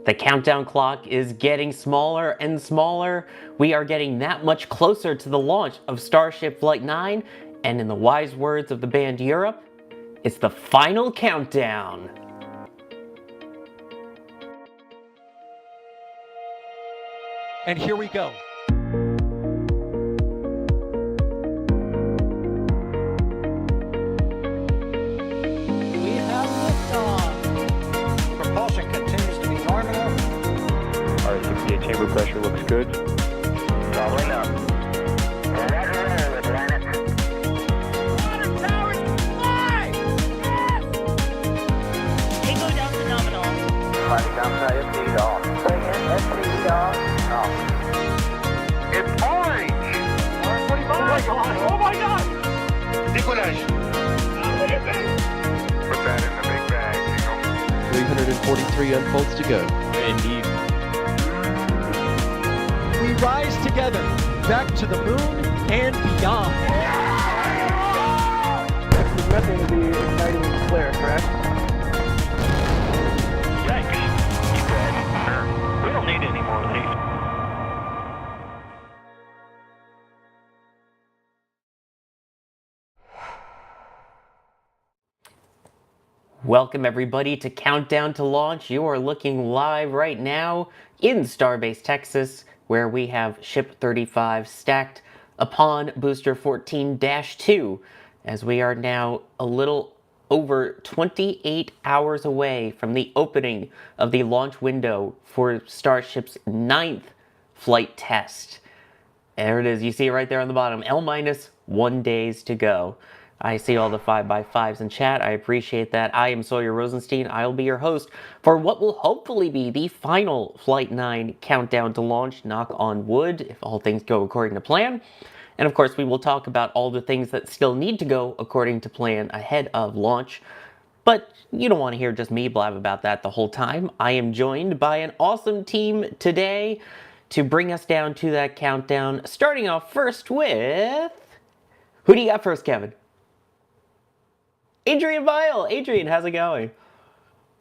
The countdown clock is getting smaller and smaller. We are getting that much closer to the launch of Starship Flight 9, and in the wise words of the band Europe, it's the final countdown. And here we go. We have liftoff. Propulsion continues to be nominal. RA-68 chamber pressure looks good. Doubling up. Roger, Atlantis. Water towers, fly! Yes! Tango down to nominal. Flight downside FD off. Bring in FD off. It's orange! 145! Oh my god! Oh my god! Decollage. Look at that. Put that in the big bag, Jingle. 343 unfolds to go. Indeed. We rise together, back to the moon and beyond. There's nothing to be exciting and clear, correct? Yikes. You good? We don't need any more of these. Welcome everybody to Countdown to Launch. You are looking live right now in Starbase, Texas, where we have Ship 35 stacked upon Booster 14-2, as we are now a little over 28 hours away from the opening of the launch window for Starship's 9th flight test. There it is. You see it right there on the bottom. L-1 days to go. I see all the 5x5s in chat. I appreciate that. I am Sawyer Rosenstein. I'll be your host for what will hopefully be the final Flight 9 countdown to launch. Knock on wood, if all things go according to plan. And of course, we will talk about all the things that still need to go according to plan ahead of launch. But you don't want to hear just me blab about that the whole time. I am joined by an awesome team today to bring us down to that countdown. Starting off first with... Who do you got first, Kevin? Adrian Vile. Adrian, how's it going?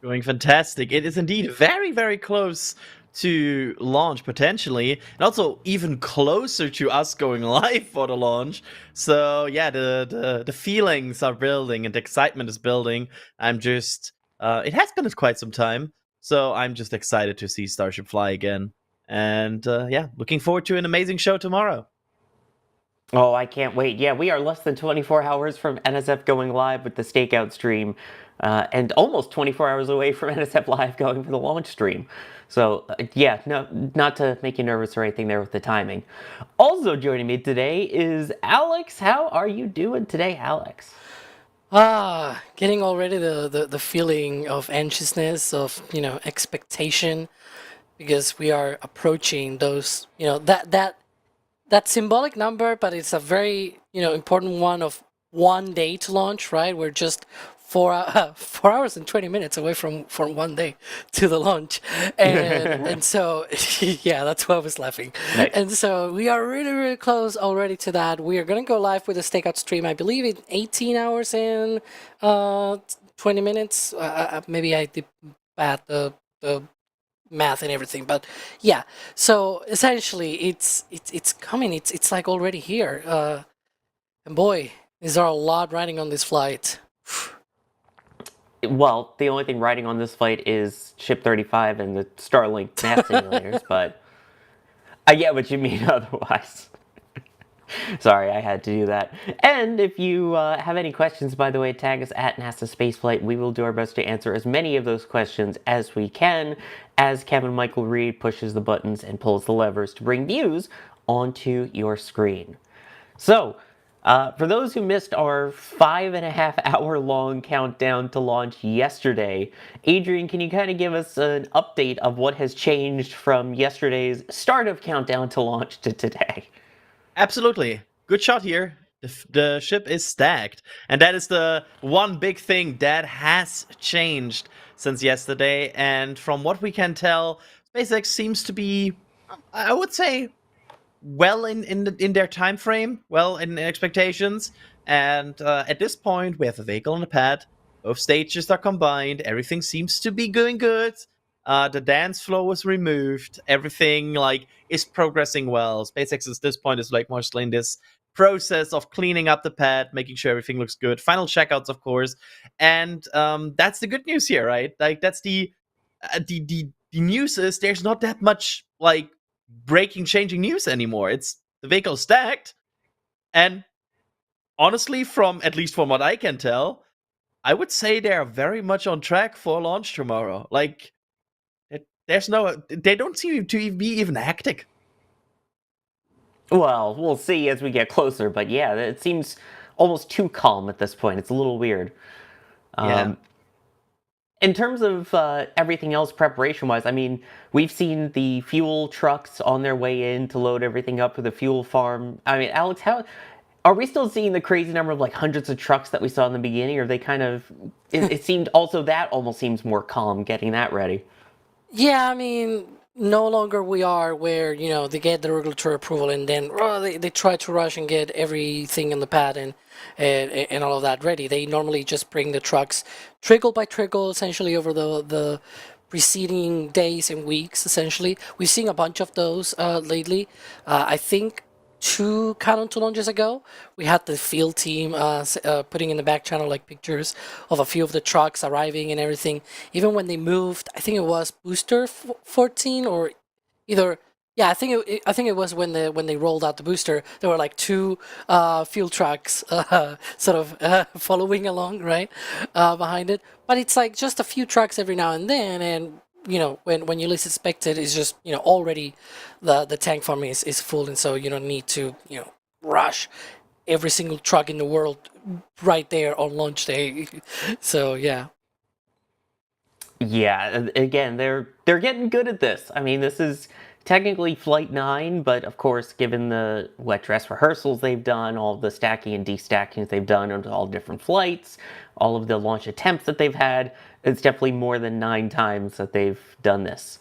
Going fantastic. It is indeed very, very close to launch, potentially, and also even closer to us going live for the launch. So yeah, the feelings are building and the excitement is building. I'm just, it has been quite some time, so I'm just excited to see Starship fly again. And yeah, looking forward to an amazing show tomorrow. Oh, I can't wait. Yeah, we are less than 24 hours from NSF going live with the stakeout stream, and almost 24 hours away from NSF Live going for the launch stream. So, yeah, no, not to make you nervous or anything there with the timing. Also joining me today is Alex. How are you doing today, Alex? Getting already the feeling of anxiousness, of, expectation, because we are approaching those, that symbolic number, but it's a very, important one of 1 day to launch, right? We're just 4 hours and 20 minutes away from 1 day to the launch. And so, yeah, that's why I was laughing. Nice. And so we are really, really close already to that. We are going to go live with a stakeout stream, I believe, in 18 hours and 20 minutes. Maybe I did bad the math and everything, but yeah, so essentially it's coming, it's like already here, and boy, is there a lot riding on this flight. Well, the only thing riding on this flight is Ship 35 and the Starlink map simulators, but I get what you mean otherwise. Sorry, I had to do that. And if you have any questions, by the way, tag us at NASASpaceflight. We will do our best to answer as many of those questions as we can as Kevin Michael Reed pushes the buttons and pulls the levers to bring views onto your screen. So, for those who missed our 5.5 hour long countdown to launch yesterday, Adrian, can you kind of give us an update of what has changed from yesterday's start of countdown to launch to today? Absolutely. Good shot here. The ship is stacked. And that is the one big thing that has changed since yesterday. And from what we can tell, SpaceX seems to be, I would say, well in their time frame, well in expectations. And at this point, we have a vehicle and a pad. Both stages are combined. Everything seems to be going good. The dance floor was removed. Everything is progressing well. SpaceX at this point is mostly in this process of cleaning up the pad, making sure everything looks good. Final checkouts, of course, and that's the good news here, right? That's the news is there's not that much changing news anymore. It's the vehicle stacked, and honestly, at least from what I can tell, I would say they are very much on track for launch tomorrow. They don't seem to be even hectic. Well, we'll see as we get closer, but yeah, it seems almost too calm at this point. It's a little weird. Yeah. In terms of everything else preparation-wise, I mean, we've seen the fuel trucks on their way in to load everything up for the fuel farm. I mean, Alex, how are we still seeing the crazy number of hundreds of trucks that we saw in the beginning? Or they kind of? It seemed also that almost seems more calm getting that ready. Yeah, I mean, no longer we are where, they get the regulatory approval and then they try to rush and get everything in the pad and all of that ready. They normally just bring the trucks trickle by trickle, essentially over the preceding days and weeks, essentially. We've seen a bunch of those lately. I think 2 Countdown to launches ago, we had the field team putting in the back channel pictures of a few of the trucks arriving and everything. Even when they moved, I think it was booster 14 or either. Yeah, I think it was when they rolled out the booster. There were 2 fuel trucks sort of following along right behind it. But it's just a few trucks every now and then, and when you least expect it, it's just already the tank farm is full, and so you don't need to rush every single truck in the world right there on launch day. So yeah. Yeah, again, they're getting good at this. I mean, this is technically Flight 9, but of course, given the wet dress rehearsals they've done, all the stacking and destacking they've done on all different flights, all of the launch attempts that they've had, it's definitely more than 9 times that they've done this.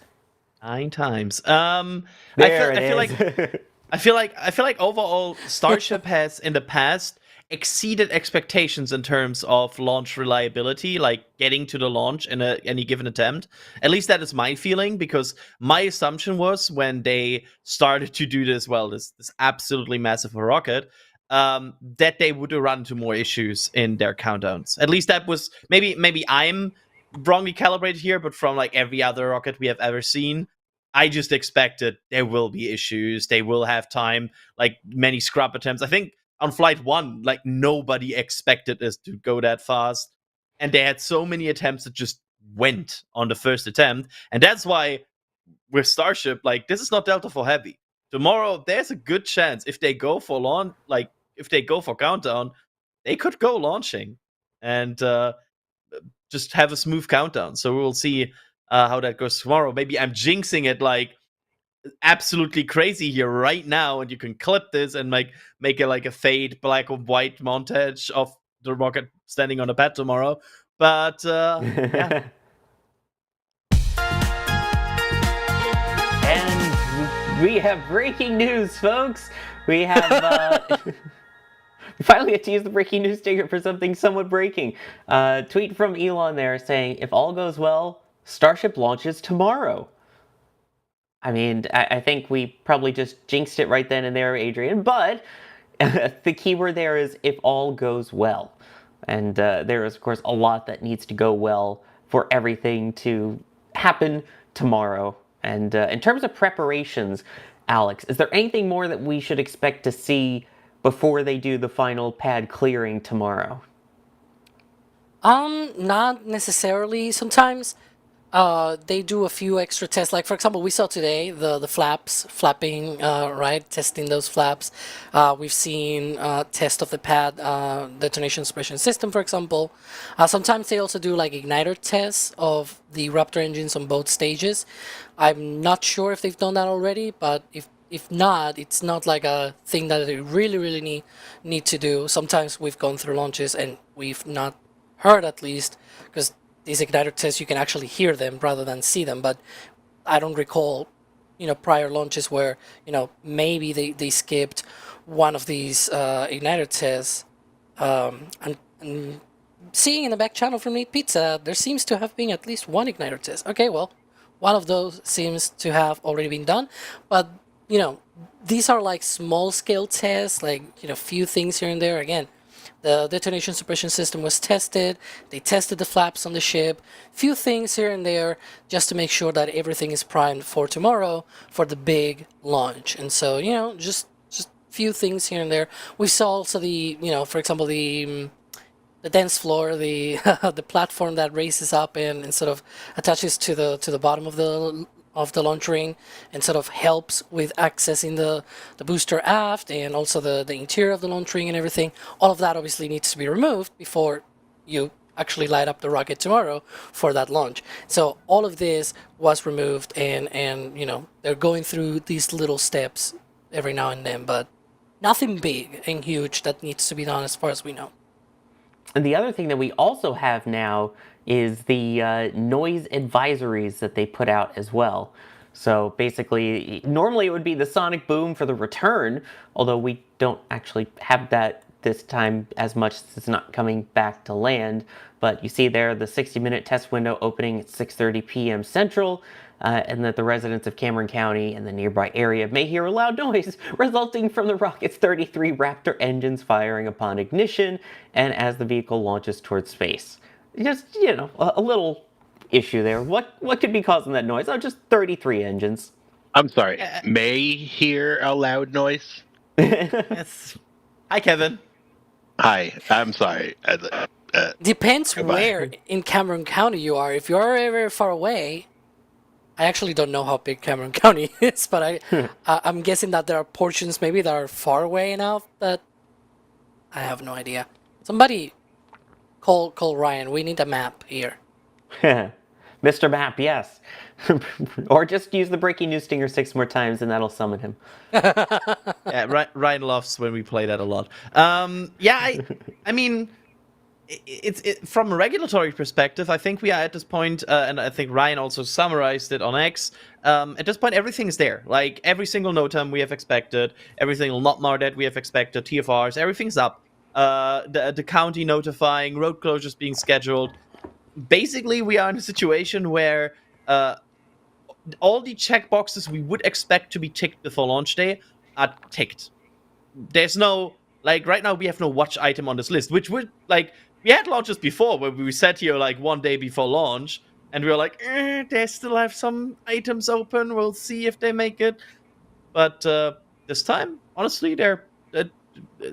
9 times. There I feel like overall Starship has in the past exceeded expectations in terms of launch reliability, getting to the launch in any given attempt. At least that is my feeling, because my assumption was when they started to do this absolutely massive rocket, that they would run into more issues in their countdowns. At least that was maybe I'm wrongly calibrated here, but from every other rocket we have ever seen, I just expected there will be issues. They will have time, many scrub attempts. I think on Flight 1, nobody expected this to go that fast. And they had so many attempts that just went on the first attempt. And that's why with Starship, this is not Delta for Heavy. Tomorrow, there's a good chance if they go for launch, if they go for countdown, they could go launching and just have a smooth countdown. So we will see how that goes tomorrow. Maybe I'm jinxing it absolutely crazy here right now, and you can clip this and make it a fade black or white montage of the rocket standing on a pad tomorrow. But yeah. And we have breaking news, folks. We have we finally get to use the breaking news sticker for something somewhat breaking. Tweet from Elon there saying, if all goes well, Starship launches tomorrow. I mean, I think we probably just jinxed it right then and there, Adrian, but the key word there is if all goes well. And there is, of course, a lot that needs to go well for everything to happen tomorrow. And in terms of preparations, Alex, is there anything more that we should expect to see before they do the final pad clearing tomorrow? Not necessarily. Sometimes they do a few extra tests. For example, we saw today the flapping, right? Testing those flaps. We've seen test of the pad detonation suppression system, for example. Sometimes they also do igniter tests of the Raptor engines on both stages. I'm not sure if they've done that already, but if not, it's not a thing that they really need to do. Sometimes we've gone through launches and we've not heard, at least, because these igniter tests, you can actually hear them rather than see them, but I don't recall, prior launches where, maybe they skipped one of these igniter tests. And seeing in the back channel from Neat Pizza, there seems to have been at least one igniter test. Okay, well, One of those seems to have already been done, but you know, these are like small scale tests, like few things here and there. Again, the detonation suppression system was tested. They tested the flaps on the ship. Few things here and there just to make sure that everything is primed for tomorrow for the big launch. And so just few things here and there. We saw also the for example the dance floor, the the platform that raises up and sort of attaches to the bottom of the launch ring and sort of helps with accessing the booster aft and also the interior of the launch ring and everything. All of that obviously needs to be removed before you actually light up the rocket tomorrow for that launch. So all of this was removed and they're going through these little steps every now and then, but nothing big and huge that needs to be done as far as we know. And the other thing that we also have now is the noise advisories that they put out as well. So basically, normally it would be the sonic boom for the return, although we don't actually have that this time as much as it's not coming back to land. But you see there the 60-minute test window opening at 6:30 p.m. Central, and that the residents of Cameron County and the nearby area may hear a loud noise resulting from the rocket's 33 Raptor engines firing upon ignition and as the vehicle launches towards space. Just, a little issue there. What could be causing that noise? Oh, just 33 engines. I'm sorry. May hear a loud noise? Yes. Hi, Kevin. Hi. I'm sorry. Depends Goodbye. where in Cameron County you are. If you're very far away, I actually don't know how big Cameron County is, but I'm guessing that there are portions maybe that are far away enough that I have no idea. Somebody call Ryan. We need a map here. Mr. Map, yes. Or just use the breaking news stinger 6 more times and that'll summon him. Yeah, Ryan loves when we play that a lot. I mean, it's from a regulatory perspective, I think we are at this point, and I think Ryan also summarized it on X. At this point, everything is there. Like, every single NOTAM we have expected, every single NOTMAR that we have expected, TFRs, everything's up. The county notifying, road closures being scheduled. Basically, we are in a situation where all the checkboxes we would expect to be ticked before launch day are ticked. There's no, right now we have no watch item on this list, which would, we had launches before where we sat here, one day before launch, and we were like, they still have some items open, we'll see if they make it. But this time, honestly,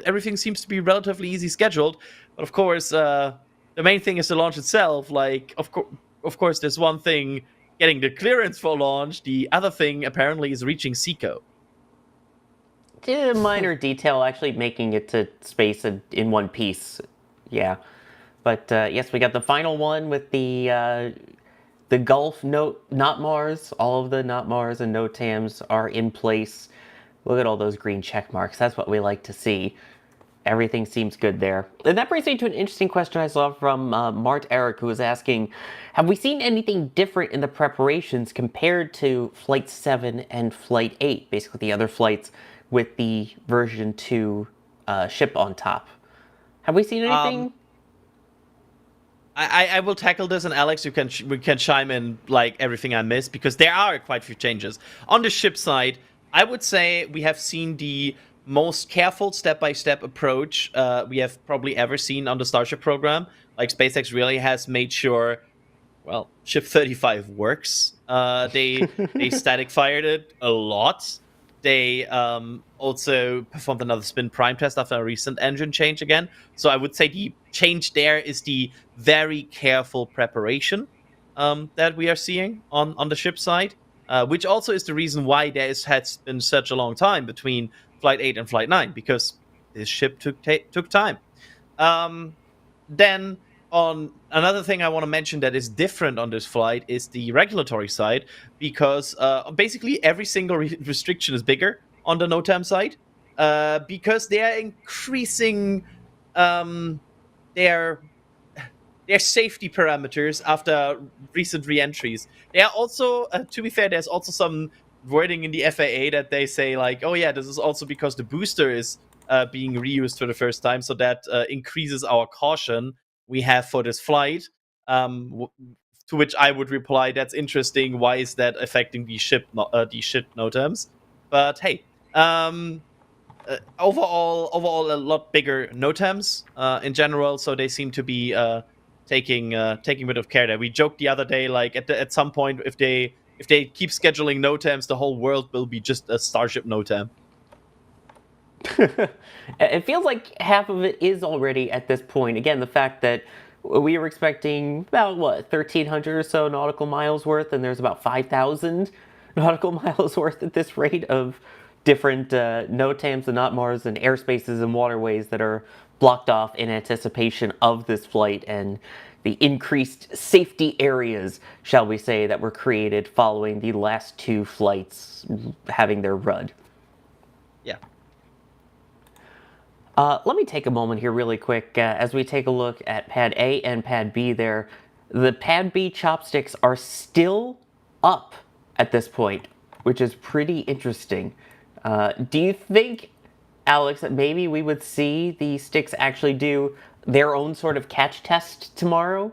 everything seems to be relatively easy scheduled. But of course, the main thing is the launch itself. Of course, there's one thing getting the clearance for launch. The other thing apparently is reaching SECO. A minor detail, actually making it to space in one piece. Yeah. But yes, we got the final one with the Gulf not Mars. All of the not Mars and NOTAMs are in place. Look at all those green check marks. That's what we like to see. Everything seems good there. And that brings me to an interesting question I saw from Mart Eric, who was asking, have we seen anything different in the preparations compared to Flight 7 and Flight 8, basically the other flights with the version 2 ship on top? Have we seen anything? I will tackle this, and Alex, we can chime in everything I missed, because there are quite a few changes. On the ship side, I would say we have seen the most careful step-by-step approach we have probably ever seen on the Starship program. SpaceX really has made sure, well, Ship 35 works. They static fired it a lot. They also performed another spin prime test after a recent engine change again. So I would say the change there is the very careful preparation that we are seeing on the ship side, which also is the reason why has been such a long time between Flight 8 and Flight 9, because this ship took time. Then on another thing I want to mention that is different on this flight is the regulatory side, because basically every single restriction is bigger on the NOTAM side, because they are increasing their safety parameters after recent re-entries. They are also, to be fair, there's also some wording in the FAA that they say oh yeah, this is also because the booster is being reused for the first time, so that increases our caution we have for this flight. To which I would reply, "That's interesting. Why is that affecting the ship NOTAMs?" But hey, overall, a lot bigger NOTAMs in general. So they seem to be taking a bit of care there. We joked the other day, like at some point, if they keep scheduling NOTAMs, the whole world will be just a Starship NOTAM. It feels like half of it is already at this point. Again, the fact that we were expecting about 1,300 or so nautical miles worth, and there's about 5,000 nautical miles worth at this rate of different NOTAMs and NOTMARS and airspaces and waterways that are blocked off in anticipation of this flight and the increased safety areas, shall we say, that were created following the last two flights having their RUD. Yeah. Let me take a moment here really quick as we take a look at Pad A and Pad B there. The Pad B chopsticks are still up at this point, which is pretty interesting. Do you think, Alex, that maybe we would see the sticks actually do their own sort of catch test tomorrow?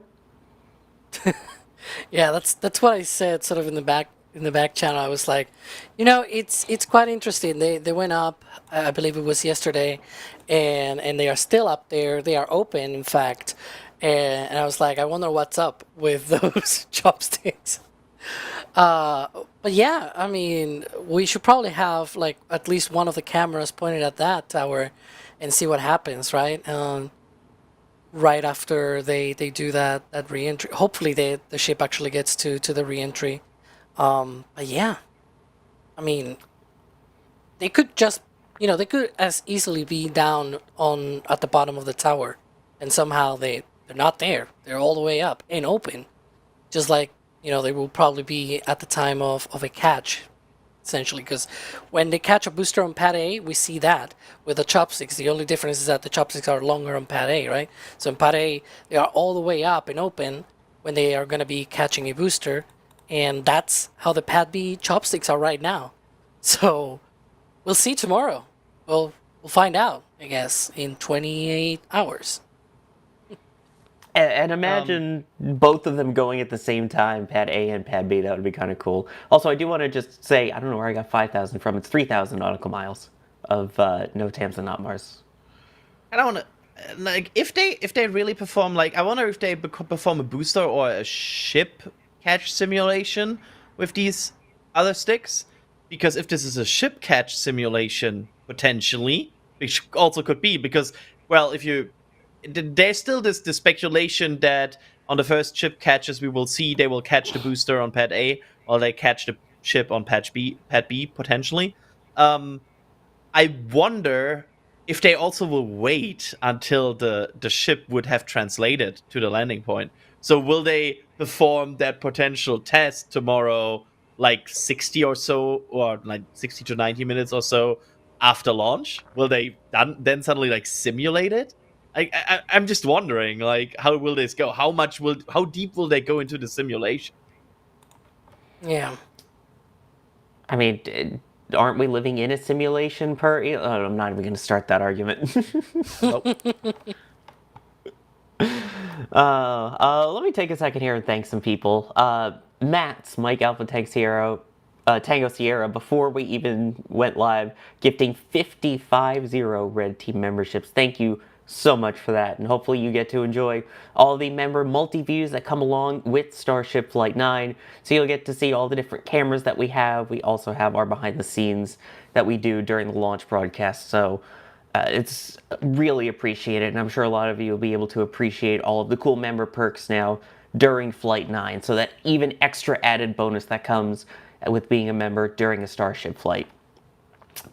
Yeah, that's what I said sort of in the back channel. I was like, it's quite interesting. They went up, I believe it was yesterday, and they are still up there. They are open, in fact. And I was like, I wonder what's up with those chopsticks. But yeah, I mean, we should probably have like at least one of the cameras pointed at that tower and see what happens, right? Right after they do that re-entry. Hopefully the ship actually gets to the re-entry. But yeah, I mean, they could just, they could as easily be down at the bottom of the tower, and somehow they're not there. They're all the way up and open, just like they will probably be at the time of a catch, essentially. Because when they catch a booster on Pad A, we see that with the chopsticks. The only difference is that the chopsticks are longer on Pad A, right? So in Pad A, they are all the way up and open when they are going to be catching a booster. And that's how the Pad B chopsticks are right now. So we'll see tomorrow. We'll find out, I guess, in 28 hours. And imagine both of them going at the same time, Pad A and Pad B. That would be kind of cool. Also, I do want to just say, I don't know where I got 5,000 from. It's 3,000 nautical miles of NOTAMs and NOTMARS. I don't want to, like, if they really perform, like, I wonder if they perform a booster or a ship catch simulation with these other sticks. Because if this is a ship catch simulation, potentially, which also could be, because, well, there's still this speculation that on the first ship catches we will see, they will catch the booster on Pad A, or they catch the ship on Pad B potentially. I wonder if they also will wait until the ship would have translated to the landing point. So will they perform that potential test tomorrow, like 60 or so, or like 60 to 90 minutes or so after launch? Will they then suddenly like simulate it? I'm just wondering, like, how will this go? How deep will they go into the simulation? Yeah. I mean, aren't we living in a simulation I'm not even going to start that argument. Nope. Let me take a second here and thank some people. Matt's, Mike Alpha Tango Sierra, before we even went live, gifting 55 Red Team memberships. Thank you so much for that, and hopefully you get to enjoy all the member multi-views that come along with Starship Flight 9, so you'll get to see all the different cameras that we have. We also have our behind the scenes that we do during the launch broadcast, so it's really appreciated, and I'm sure a lot of you will be able to appreciate all of the cool member perks now during Flight 9, so that even extra added bonus that comes with being a member during a Starship flight.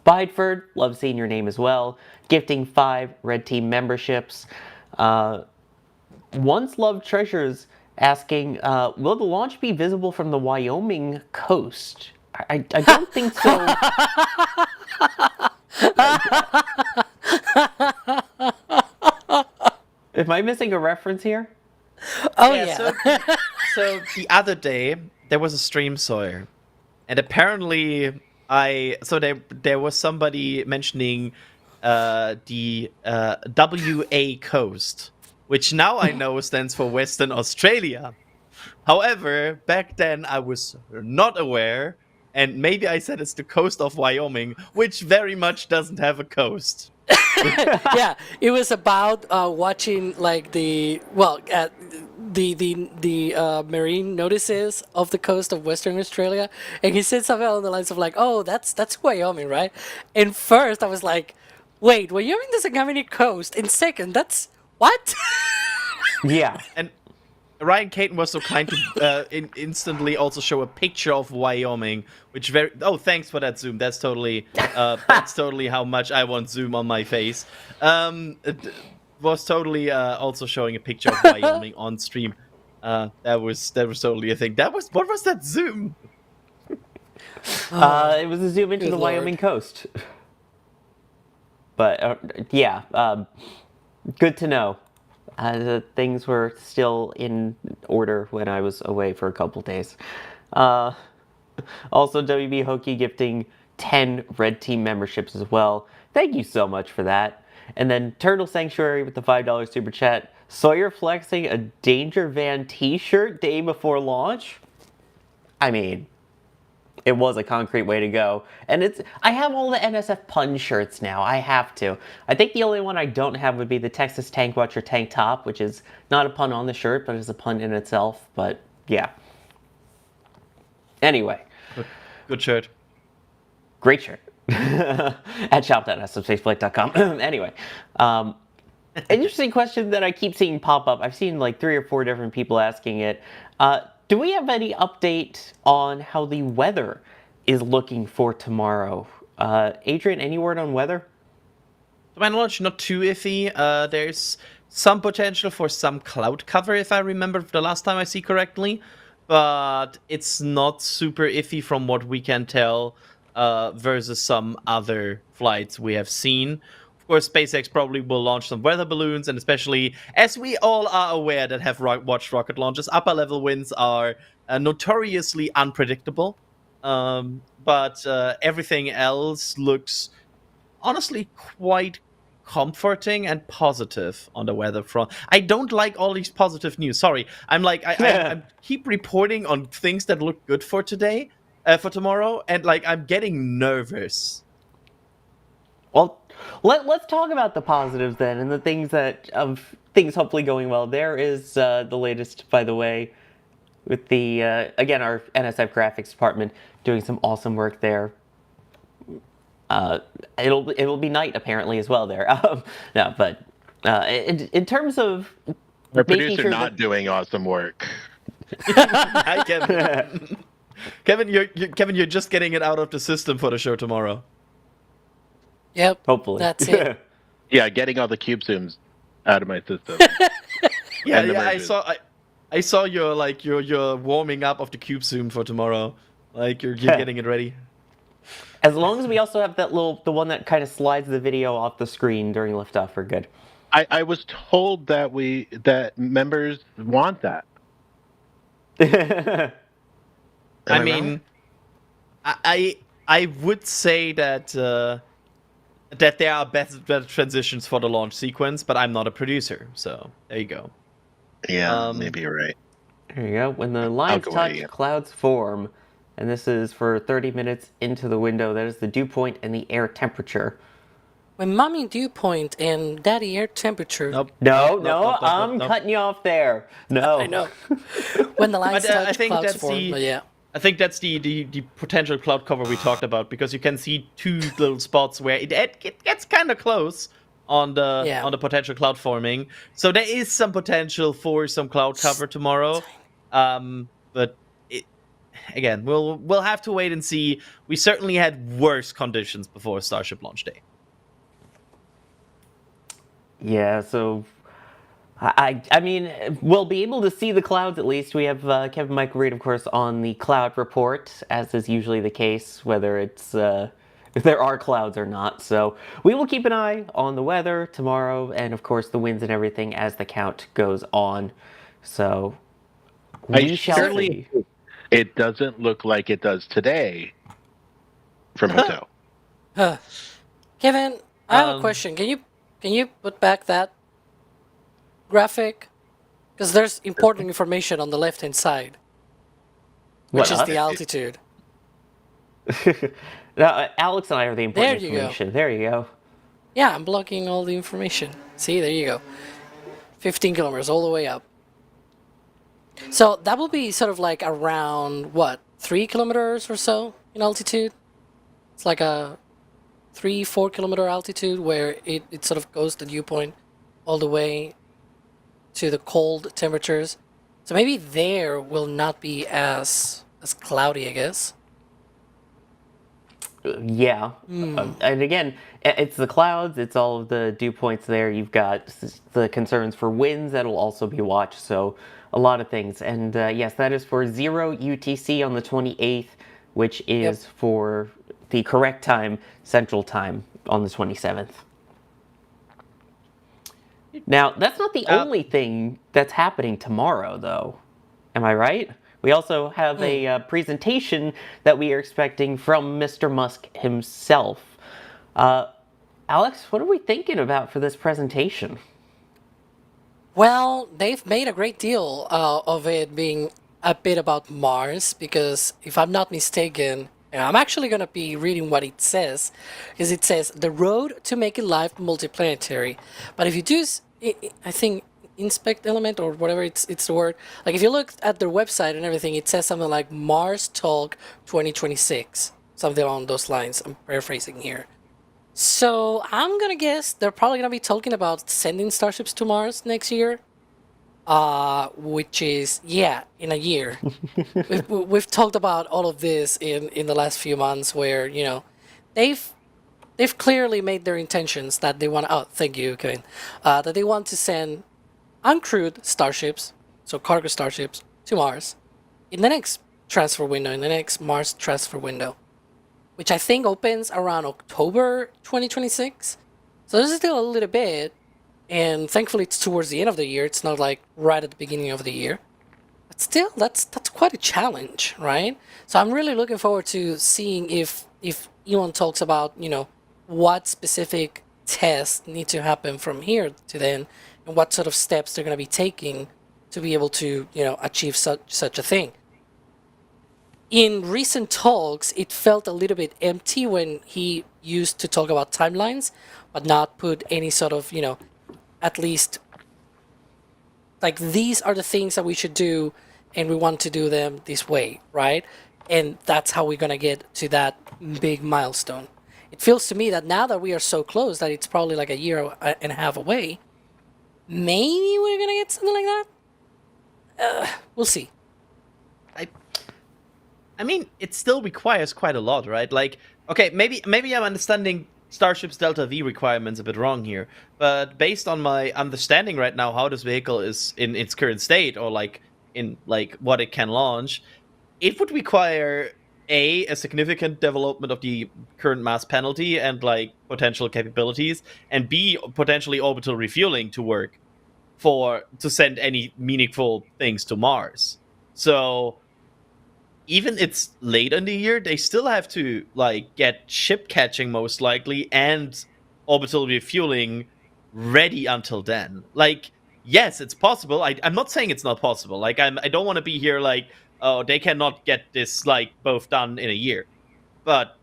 Bideford, love seeing your name as well, gifting 5 Red Team memberships. Once Loved Treasures asking, will the launch be visible from the Wyoming coast? I don't think so. Am I missing a reference here? Oh, yeah. So the other day, there was a stream Sawyer, and apparently there was somebody mentioning the WA coast, which now I know stands for Western Australia. However, back then I was not aware, and maybe I said it's the coast of Wyoming, which very much doesn't have a coast. Yeah, it was about watching like the marine notices of the coast of Western Australia, and he said something along the lines of like, "Oh, that's Wyoming, right?" And first, I was like, "Wait, Wyoming doesn't have any coast." And second, that's what? Yeah. And Ryan Caton was so kind to instantly also show a picture of Wyoming, which very thanks for that zoom. That's totally how much I want zoom on my face. It was totally also showing a picture of Wyoming on stream. That was totally a thing. What was that zoom? It was a zoom into Good the Lord. Wyoming coast. But yeah, good to know. Things were still in order when I was away for a couple days. Also, WB Hokie gifting 10 Red Team memberships as well. Thank you so much for that. And then Turtle Sanctuary with the $5 super chat. Sawyer flexing a Danger Van t-shirt day before launch? I mean, it was a concrete way to go. And I have all the NSF pun shirts now. I have to. I think the only one I don't have would be the Texas Tank Watcher tank top, which is not a pun on the shirt, but is a pun in itself. But yeah. Anyway. Good shirt. Great shirt. At shop.NASASpaceflight.com. Anyway. Interesting question that I keep seeing pop up. I've seen like 3 or 4 different people asking it. Do we have any update on how the weather is looking for tomorrow? Adrian, any word on weather? To my knowledge, not too iffy. There's some potential for some cloud cover, if I remember the last time I see correctly. But it's not super iffy from what we can tell versus some other flights we have seen. Of course, SpaceX probably will launch some weather balloons, and especially, as we all are aware that have watched rocket launches, upper-level winds are notoriously unpredictable. But everything else looks honestly quite comforting and positive on the weather front. I don't like all these positive news. Sorry, I keep reporting on things that look good for today, for tomorrow, and like I'm getting nervous. Well, let's talk about the positives then, and the things of things hopefully going well. There is the latest, by the way, with the again our NSF graphics department doing some awesome work there. It'll be night apparently as well there. No, but in terms of Our making producer sure not doing awesome work. Hi, Kevin. Kevin, you're just getting it out of the system for the show tomorrow. Yep. hopefully That's it. Yeah, getting all the cube zooms out of my system. Yeah, And the yeah. merges. I saw your warming up of the cube zoom for tomorrow. Like you're getting it ready. As long as we also have the one that kind of slides the video off the screen during liftoff, we're good. I was told that members want that. I Am mean, wrong? I would say that that there are better transitions for the launch sequence, but I'm not a producer, so there you go. Yeah, maybe you're right. There you go. When the lines go touch, with you. clouds form. And this is for 30 minutes into the window. That is the dew point and the air temperature. When mommy dew point and daddy air temperature. Nope. No, I'm nope. cutting you off there. No. I know. When the lines But, I touch, think clouds that's form. the- But yeah. I think that's the potential cloud cover we talked about, because you can see 2 little spots where it gets kind of close on the potential cloud forming. So there is some potential for some cloud cover tomorrow. But again, we'll have to wait and see. We certainly had worse conditions before Starship launch day. Yeah, so I mean, we'll be able to see the clouds at least. We have Kevin Michael Reed, of course, on the cloud report, as is usually the case, whether it's if there are clouds or not. So we will keep an eye on the weather tomorrow, and of course the winds and everything as the count goes on. So we shall see. It doesn't look like it does today from Hotel. Kevin, I have a question. Can you put back that graphic? Because there's important information on the left-hand side, which is the altitude. No, Alex and I are the important There you go. information. There you go. Yeah, I'm blocking all the information. See, there you go. 15 kilometers all the way up. So that will be sort of like around, what, 3 kilometers or so in altitude? It's like a 3-4 kilometer altitude where it sort of goes the dew point all the way to the cold temperatures. So maybe there will not be as cloudy, I guess. Yeah. And again, it's the clouds, it's all of the dew points there. You've got the concerns for winds that'll also be watched. So a lot of things. And yes, that is for 0 UTC on the 28th, which is for the correct time, Central Time, on the 27th. Now, that's not the only thing that's happening tomorrow, though. Am I right? We also have a presentation that we are expecting from Mr. Musk himself. Alex, what are we thinking about for this presentation? Well, they've made a great deal of it being a bit about Mars, because if I'm not mistaken, I'm actually going to be reading what it says, because it says, the road to making life multiplanetary. But if you do, I think, inspect element or whatever it's the word, like if you look at their website and everything, it says something like Mars Talk 2026, something along those lines. I'm paraphrasing here. So I'm gonna guess they're probably gonna be talking about sending starships to Mars next year, which is, yeah, in a year. we've talked about all of this in the last few months, where, you know, they've clearly made their intentions that they want. Oh, thank you, Kevin. That they want to send uncrewed starships, so cargo starships, to Mars in the next transfer window, in the next Mars transfer window, which I think opens around October 2026. So there's still a little bit, and thankfully it's towards the end of the year. It's not like right at the beginning of the year. But still, that's quite a challenge, right? So I'm really looking forward to seeing if Elon talks about, you know, what specific tests need to happen from here to then, and what sort of steps they're going to be taking to be able to, you know, achieve such a thing. In recent talks, it felt a little bit empty when he used to talk about timelines, but not put any sort of, you know, at least, like, these are the things that we should do, and we want to do them this way, right? And that's how we're going to get to that big milestone. It feels to me that now that we are so close, that it's probably like a year and a half away, maybe we're going to get something like that? We'll see. I mean, it still requires quite a lot, right? Like, okay, maybe I'm understanding Starship's Delta V requirements a bit wrong here, but based on my understanding right now how this vehicle is in its current state, or like in like what it can launch, it would require a significant development of the current mass penalty and like potential capabilities, and B, potentially orbital refueling to work to send any meaningful things to Mars. So even it's late in the year, they still have to like get ship catching most likely and orbital refueling ready until then. Like, yes, it's possible. I'm not saying it's not possible. Like, I don't want to be here like, oh, they cannot get this like both done in a year. But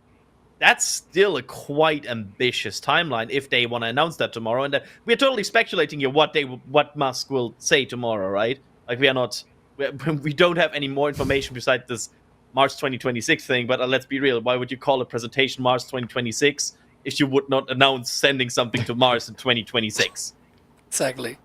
that's still a quite ambitious timeline if they want to announce that tomorrow. And we're totally speculating here what Musk will say tomorrow, right? Like, we don't have any more information besides this March 2026 thing, but let's be real. Why would you call a presentation March 2026 if you would not announce sending something to Mars in 2026? Exactly.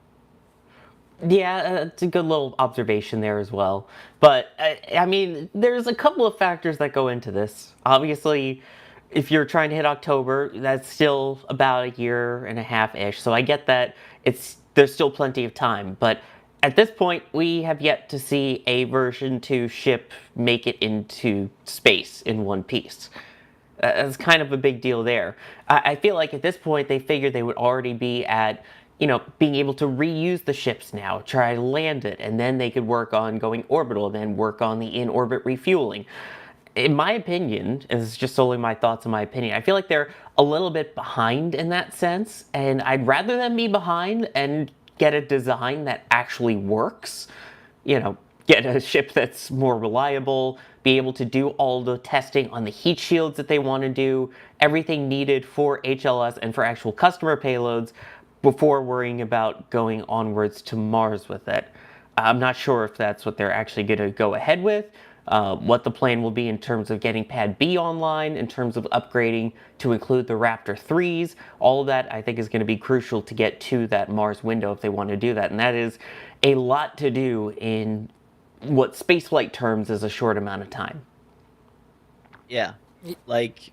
Yeah, it's a good little observation there as well. But, I mean, there's a couple of factors that go into this. Obviously, if you're trying to hit October, that's still about a year and a half-ish. So I get that there's still plenty of time. But at this point, we have yet to see a version 2 ship make it into space in one piece. That's kind of a big deal there. I feel like at this point, they figured they would already be at, you know, being able to reuse the ships now, try to land it, and then they could work on going orbital, and then work on the in-orbit refueling. In my opinion, and this is just solely my thoughts and my opinion, I feel like they're a little bit behind in that sense, and I'd rather them be behind and get a design that actually works, get a ship that's more reliable, be able to do all the testing on the heat shields that they want to do, everything needed for HLS and for actual customer payloads before worrying about going onwards to Mars with it. I'm not sure if that's what they're actually going to go ahead with, what the plan will be in terms of getting Pad B online, in terms of upgrading to include the Raptor 3s. All of that I think is going to be crucial to get to that Mars window if they want to do that. And that is a lot to do in what spaceflight terms is a short amount of time. Yeah, like,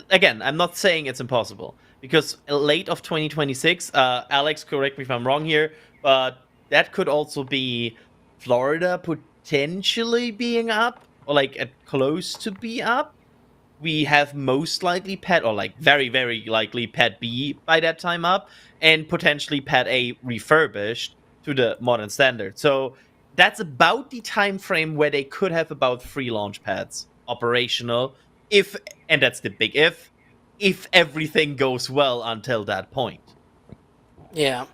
again, I'm not saying it's impossible, because late of 2026, Alex, correct me if I'm wrong here, but that could also be Florida potentially being up, or like at close to be up. We have most likely Pad, or like very, very likely Pad B by that time up, and potentially Pad A refurbished to the modern standard. So that's about the time frame where they could have about 3 launch pads operational, if, and that's the big if everything goes well until that point. Yeah.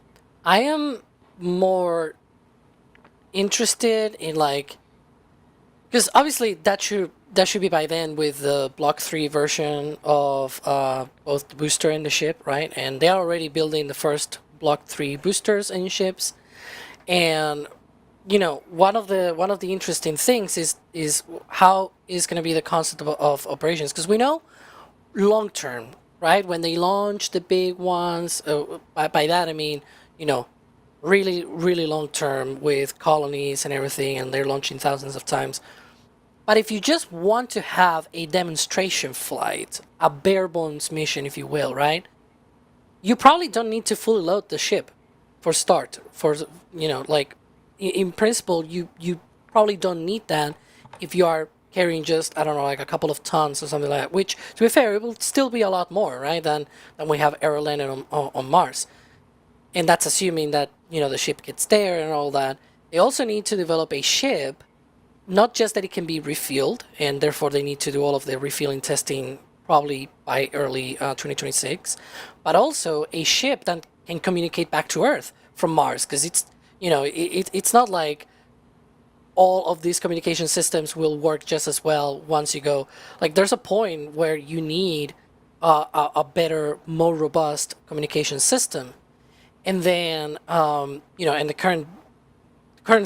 I am more interested in, like, because obviously that should be by then with the Block 3 version of both the booster and the ship, right? And they are already building the first Block 3 boosters and ships. And one of the interesting things is how is going to be the concept of operations, because we know long term, right? When they launch the big ones, by that I mean really, really long term with colonies and everything, and they're launching thousands of times. But if you just want to have a demonstration flight, a bare bones mission, if you will, right? You probably don't need to fully load the ship for start. For like, in principle, you probably don't need that if you are carrying just, I don't know, like a couple of tons or something like that. Which, to be fair, it will still be a lot more, right, than we have aero landed on Mars. And that's assuming that the ship gets there and all that. They also need to develop a ship, not just that it can be refueled, and therefore they need to do all of the refueling testing probably by early 2026, but also a ship that can communicate back to Earth from Mars, because it's it's not like all of these communication systems will work just as well once you go. Like, there's a point where you need a better, more robust communication system, and then and the current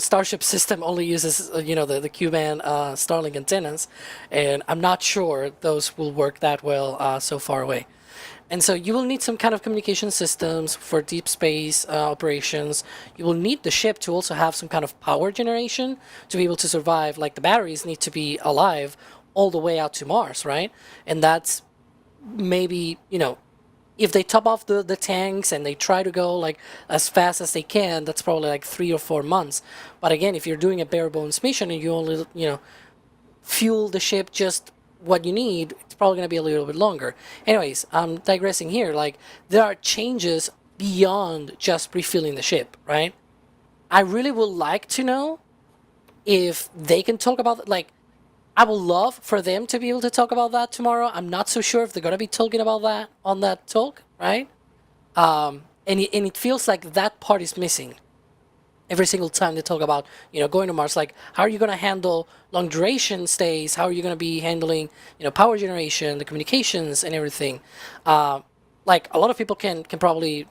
Starship system only uses the Q-band Starlink antennas, and I'm not sure those will work that well so far away. And so you will need some kind of communication systems for deep space operations. You will need the ship to also have some kind of power generation to be able to survive. Like, the batteries need to be alive all the way out to Mars, right? And that's maybe, if they top off the tanks and they try to go like as fast as they can, that's probably like 3 or 4 months. But again, if you're doing a bare bones mission and you only, fuel the ship just what you need, it's probably going to be a little bit longer. Anyways, I'm digressing here. Like, there are changes beyond just refueling the ship, right? I really would like to know if they can talk about, like, I would love for them to be able to talk about that tomorrow. I'm not so sure if they're going to be talking about that on that talk, right? And it feels like that part is missing every single time they talk about, going to Mars. Like, how are you going to handle long duration stays? How are you going to be handling, power generation, the communications and everything? Like, a lot of people can probably,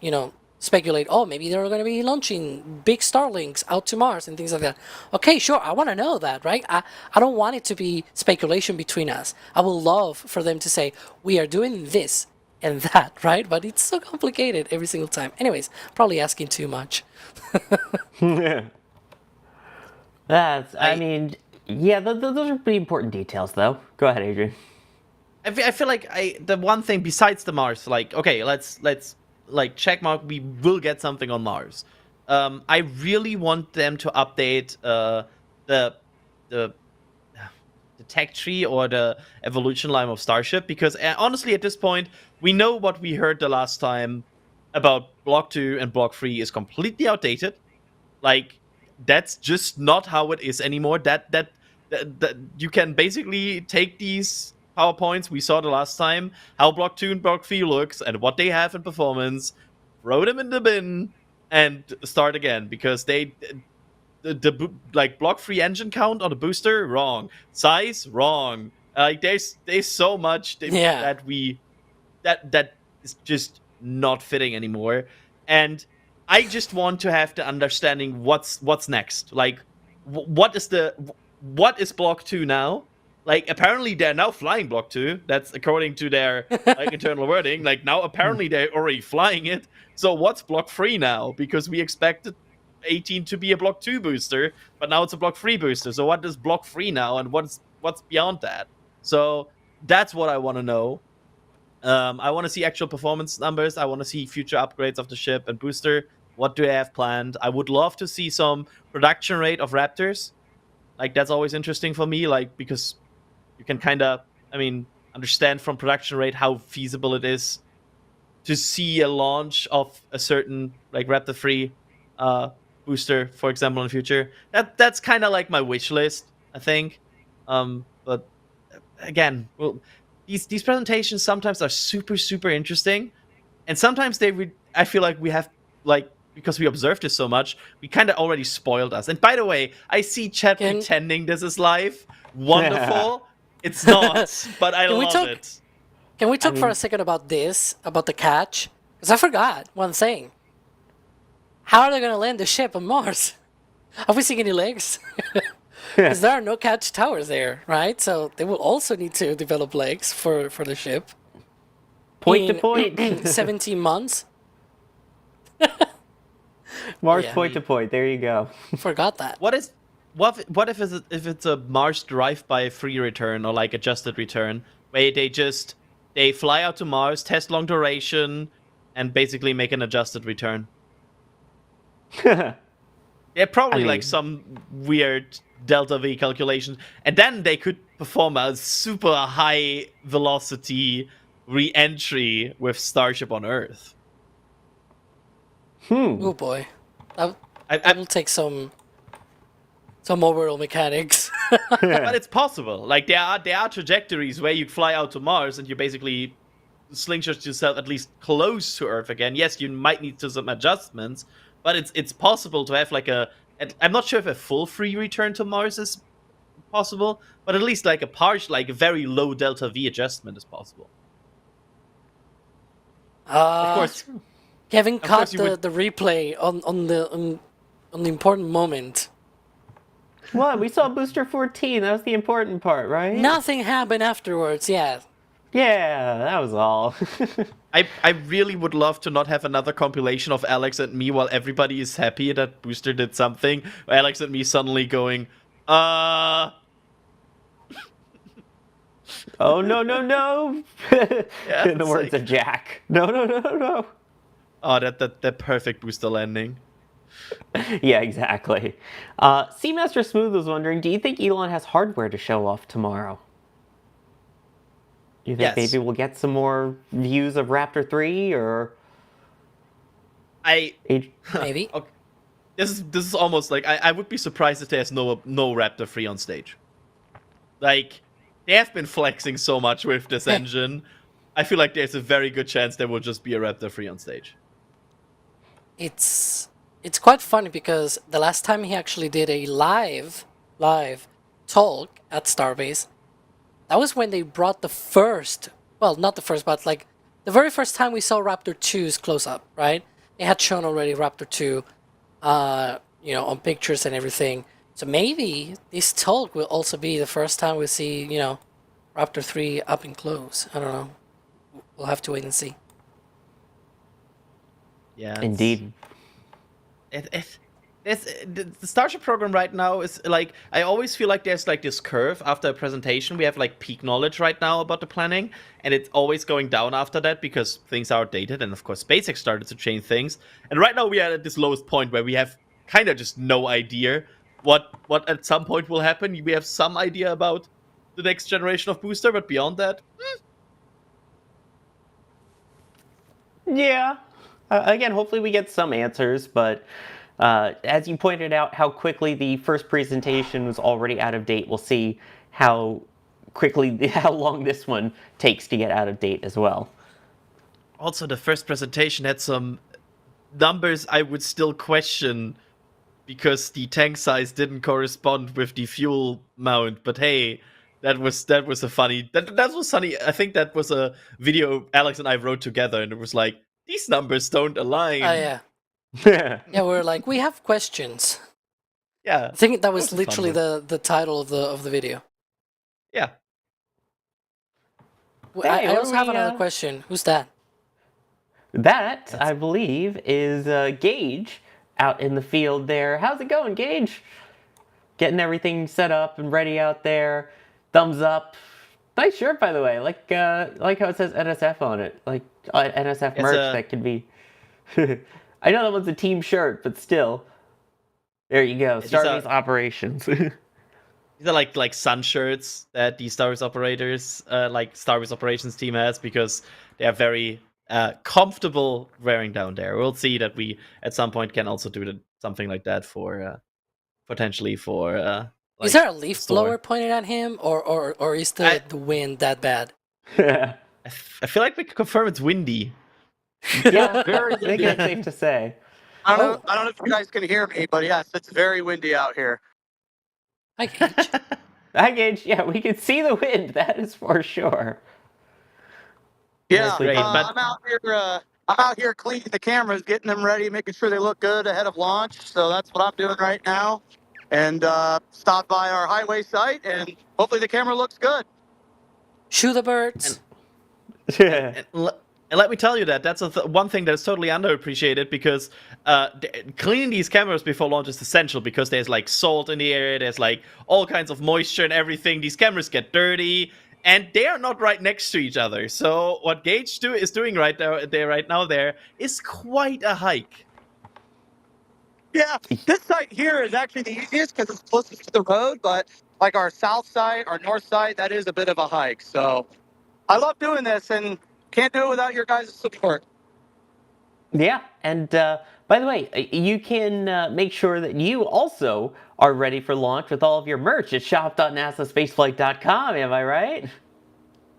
speculate, oh, maybe they're going to be launching big Starlinks out to Mars and things like that. Okay, sure, I want to know that, right? I don't want it to be speculation between us. I would love for them to say, we are doing this and that, right? But it's so complicated every single time. Anyways, probably asking too much. I mean, yeah, those are pretty important details, though. Go ahead, Adrian. I feel like the one thing besides the Mars, like, okay, let's like, check mark, we will get something on Mars. I really want them to update the tech tree or the evolution line of Starship, because honestly, at this point, we know what we heard the last time about Block 2 and Block 3 is completely outdated. Like, that's just not how it is anymore. That you can basically take these PowerPoints we saw the last time, how Block 2 and Block 3 looks, and what they have in performance, throw them in the bin, and start again, because like block free engine count on the booster, wrong. Size, wrong. Like there's so much Yeah. that is just not fitting anymore. And I just want to have the understanding what's next. Like what is block 2 now? Like apparently they're now flying block 2. That's according to their like internal wording. Like now apparently they're already flying it. So what's block 3 now? Because we expected 18 to be a block 2 booster, but now it's a block 3 booster. So what is block 3 now, and what's beyond that? So that's what I want to know. I want to see actual performance numbers. I want to see future upgrades of the ship and booster. What do they have planned? I would love to see some production rate of Raptors. Like, that's always interesting for me, like, because you can kind of, understand from production rate how feasible it is to see a launch of a certain, like, Raptor 3 booster, for example, in the future. That's kind of like my wish list, I think. But again, well, these presentations sometimes are super, super interesting, and sometimes I feel like we have, like, because we observed this so much, we kind of already spoiled us. And by the way, I see chat pretending this is live. Wonderful. It's not, but I love it. Can we talk for a second about this, about the catch? Because I forgot one thing. How are they going to land the ship on Mars? Are we seeing any legs? Because there are no catch towers there, right? So they will also need to develop legs for the ship. Point to point. 17 months. Mars point to point. There you go. Forgot that. What if it's a Mars drive-by free return or like adjusted return, where they fly out to Mars, test long duration, and basically make an adjusted return? Yeah, probably like some weird delta V calculations, and then they could perform a super high velocity re-entry with Starship on Earth. Oh boy, I will take some overall mechanics. But it's possible. Like there are trajectories where you fly out to Mars and you basically slingshot yourself at least close to Earth again. Yes, you might need to some adjustments, but it's possible to have like I'm not sure if a full free return to Mars is possible, but at least like a partial, like a very low delta V adjustment is possible. Of course. Kevin caught the replay on the important moment. What? We saw Booster 14. That was the important part, right? Nothing happened afterwards, yeah. Yeah, that was all. I really would love to not have another compilation of Alex and me while everybody is happy that Booster did something. Alex and me suddenly going, oh, no, no, no. Yeah, In the words of Jack. No, no, no, no. Oh, that perfect Booster landing. Yeah, exactly. Seamaster Smooth was wondering, do you think Elon has hardware to show off tomorrow? You think maybe we'll get some more views of Raptor 3, or... Maybe. Okay. This is almost like, I would be surprised if there's no Raptor 3 on stage. Like, they have been flexing so much with this engine. I feel like there's a very good chance there will just be a Raptor 3 on stage. It's quite funny because the last time he actually did a live talk at Starbase, that was when they brought the first, well, not the first, but like the very first time we saw Raptor 2's close up, right? They had shown already Raptor 2, on pictures and everything. So maybe this talk will also be the first time we see, Raptor 3 up and close. I don't know. We'll have to wait and see. Yeah. Indeed. The Starship program right now is like, I always feel like there's like this curve after a presentation. We have like peak knowledge right now about the planning, and it's always going down after that because things are outdated, and of course SpaceX started to change things. And right now we are at this lowest point where we have kind of just no idea what at some point will happen. We have some idea about the next generation of booster, but beyond that, Yeah. Again, hopefully we get some answers, but as you pointed out, how quickly the first presentation was already out of date. We'll see how long this one takes to get out of date as well. also the first presentation had some numbers I would still question because the tank size didn't correspond with the fuel mount. But hey, that was a funny that was funny. I think that was a video Alex and I wrote together, and it was like these numbers don't align. Oh yeah, yeah. We're like, we have questions. Yeah, I think that was a fun literally one. the title of the video. Yeah. Hey, I what also do have we, another question. Who's that? That, I believe, is Gage out in the field there. How's it going, Gage? Getting everything set up and ready out there. Thumbs up. Nice shirt, by the way. Like how it says NSF on it. Like NSF It's merch a- that could be. I know that one's a team shirt, but still. There you go. these are- Starbase operations. These are like sun shirts that the Starbase operators, Starbase operations team has because they are very comfortable wearing down there. We'll see that we at some point can also do something like that for potentially for. Is like, there a the leaf store. blower pointed at him, or is I- the wind that bad? Yeah, I feel like we can confirm it's windy. Very I think that's safe to say. I don't know if you guys can hear me, but yes, it's very windy out here. Hi, Gage. Hi, Gage. Yeah, we can see the wind. That is for sure. Yeah, Nicely Great, done. but- I'm out here cleaning the cameras, getting them ready, making sure they look good ahead of launch. So that's what I'm doing right now. And stop by our highway site, and hopefully the camera looks good. Shoot the birds. And let me tell you that's one thing that is totally underappreciated because cleaning these cameras before launch is essential because there's like salt in the area, there's like all kinds of moisture and everything. These cameras get dirty, and they are not right next to each other. So what Gage is doing right now is quite a hike. Yeah, this site here is actually the easiest because it's closest to the road, but like our south side, our north side, that is a bit of a hike. So I love doing this and can't do it without your guys' support. Yeah, and by the way, you can make sure that you also are ready for launch with all of your merch at shop.nasaspaceflight.com, am I right?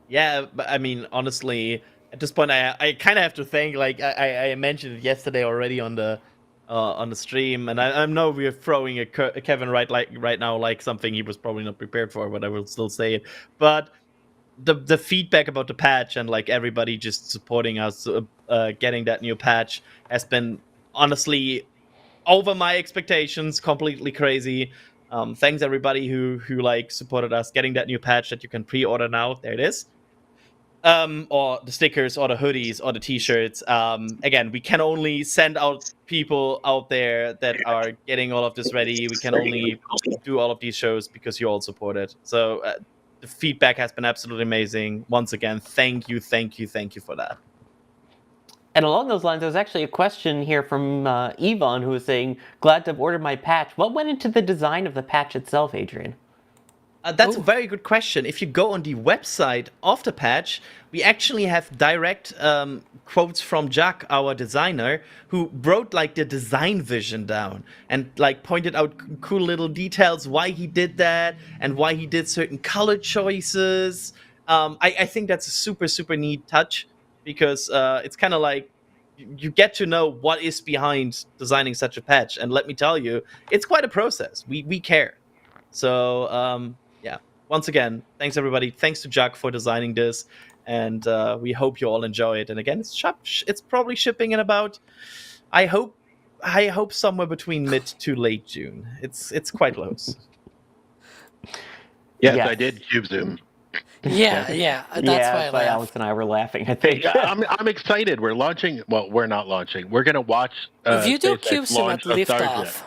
Yeah, but I mean, honestly, at this point, I kind of have to thank, like, I mentioned it yesterday already on the stream, and I know we're throwing a Kevin right now like something he was probably not prepared for, but I will still say it. But the feedback about the patch and like everybody just supporting us getting that new patch has been honestly over my expectations, completely crazy. Thanks everybody who like supported us getting that new patch that you can pre-order now. There it is. Or the stickers, or the hoodies, or the t-shirts. Again, we can only send out people out there that are getting all of this ready. We can only do all of these shows because you all support it. So the feedback has been absolutely amazing. Once again, thank you for that. And along those lines, there's actually a question here from Yvonne who was saying, glad to have ordered my patch. What went into the design of the patch itself, Adrian? That's a very good question. If you go on the website of the patch, we actually have direct quotes from Jack, our designer, who wrote like the design vision down and like pointed out cool little details why he did that and why he did certain color choices. I think that's a super neat touch because it's kind of like you get to know what is behind designing such a patch. And let me tell you, it's quite a process. We care. So yeah, once again, thanks everybody. Thanks to Jack for designing this, and we hope you all enjoy it. And again, it's probably shipping in about, I hope somewhere between mid to late June. It's quite close. Yes, Yes. I did cube zoom. Yeah, that's why I Alex laughed. and I were laughing, I think. Yeah, I'm excited. We're launching. Well, we're not launching. We're gonna watch. If you do SpaceX cube zoom launch at a Starship. liftoff,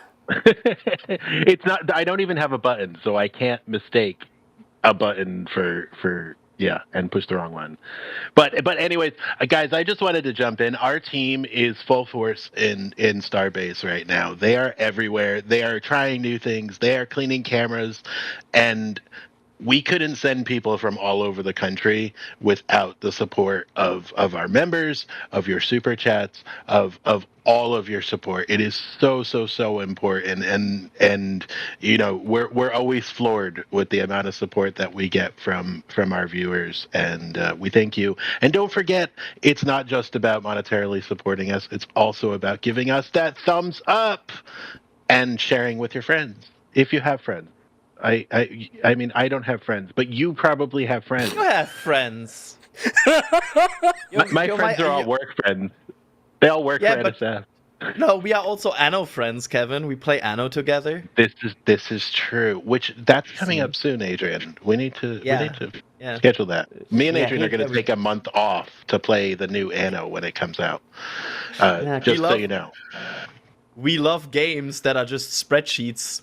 It's not. I don't even have a button, so I can't mistake a button for yeah, and push the wrong one. But anyways, guys, I just wanted to jump in. Our team is full force in Starbase right now. They are everywhere. They are trying new things. They are cleaning cameras, and we couldn't send people from all over the country without the support of our members, of your super chats, of all of your support. It is so important, and we're always floored with the amount of support that we get from our viewers, and we thank you. And don't forget, it's not just about monetarily supporting us; it's also about giving us that thumbs up and sharing with your friends if you have friends. I mean, I don't have friends, but you probably have friends. You have friends. My friends are all work friends. They all work for NSF. No, we are also Anno friends, Kevin. We play Anno together. This is true. Which that's coming up soon, Adrian. We need to schedule that. Me and Adrian are going to take a month off to play the new Anno when it comes out. Just so you know. We love games that are just spreadsheets.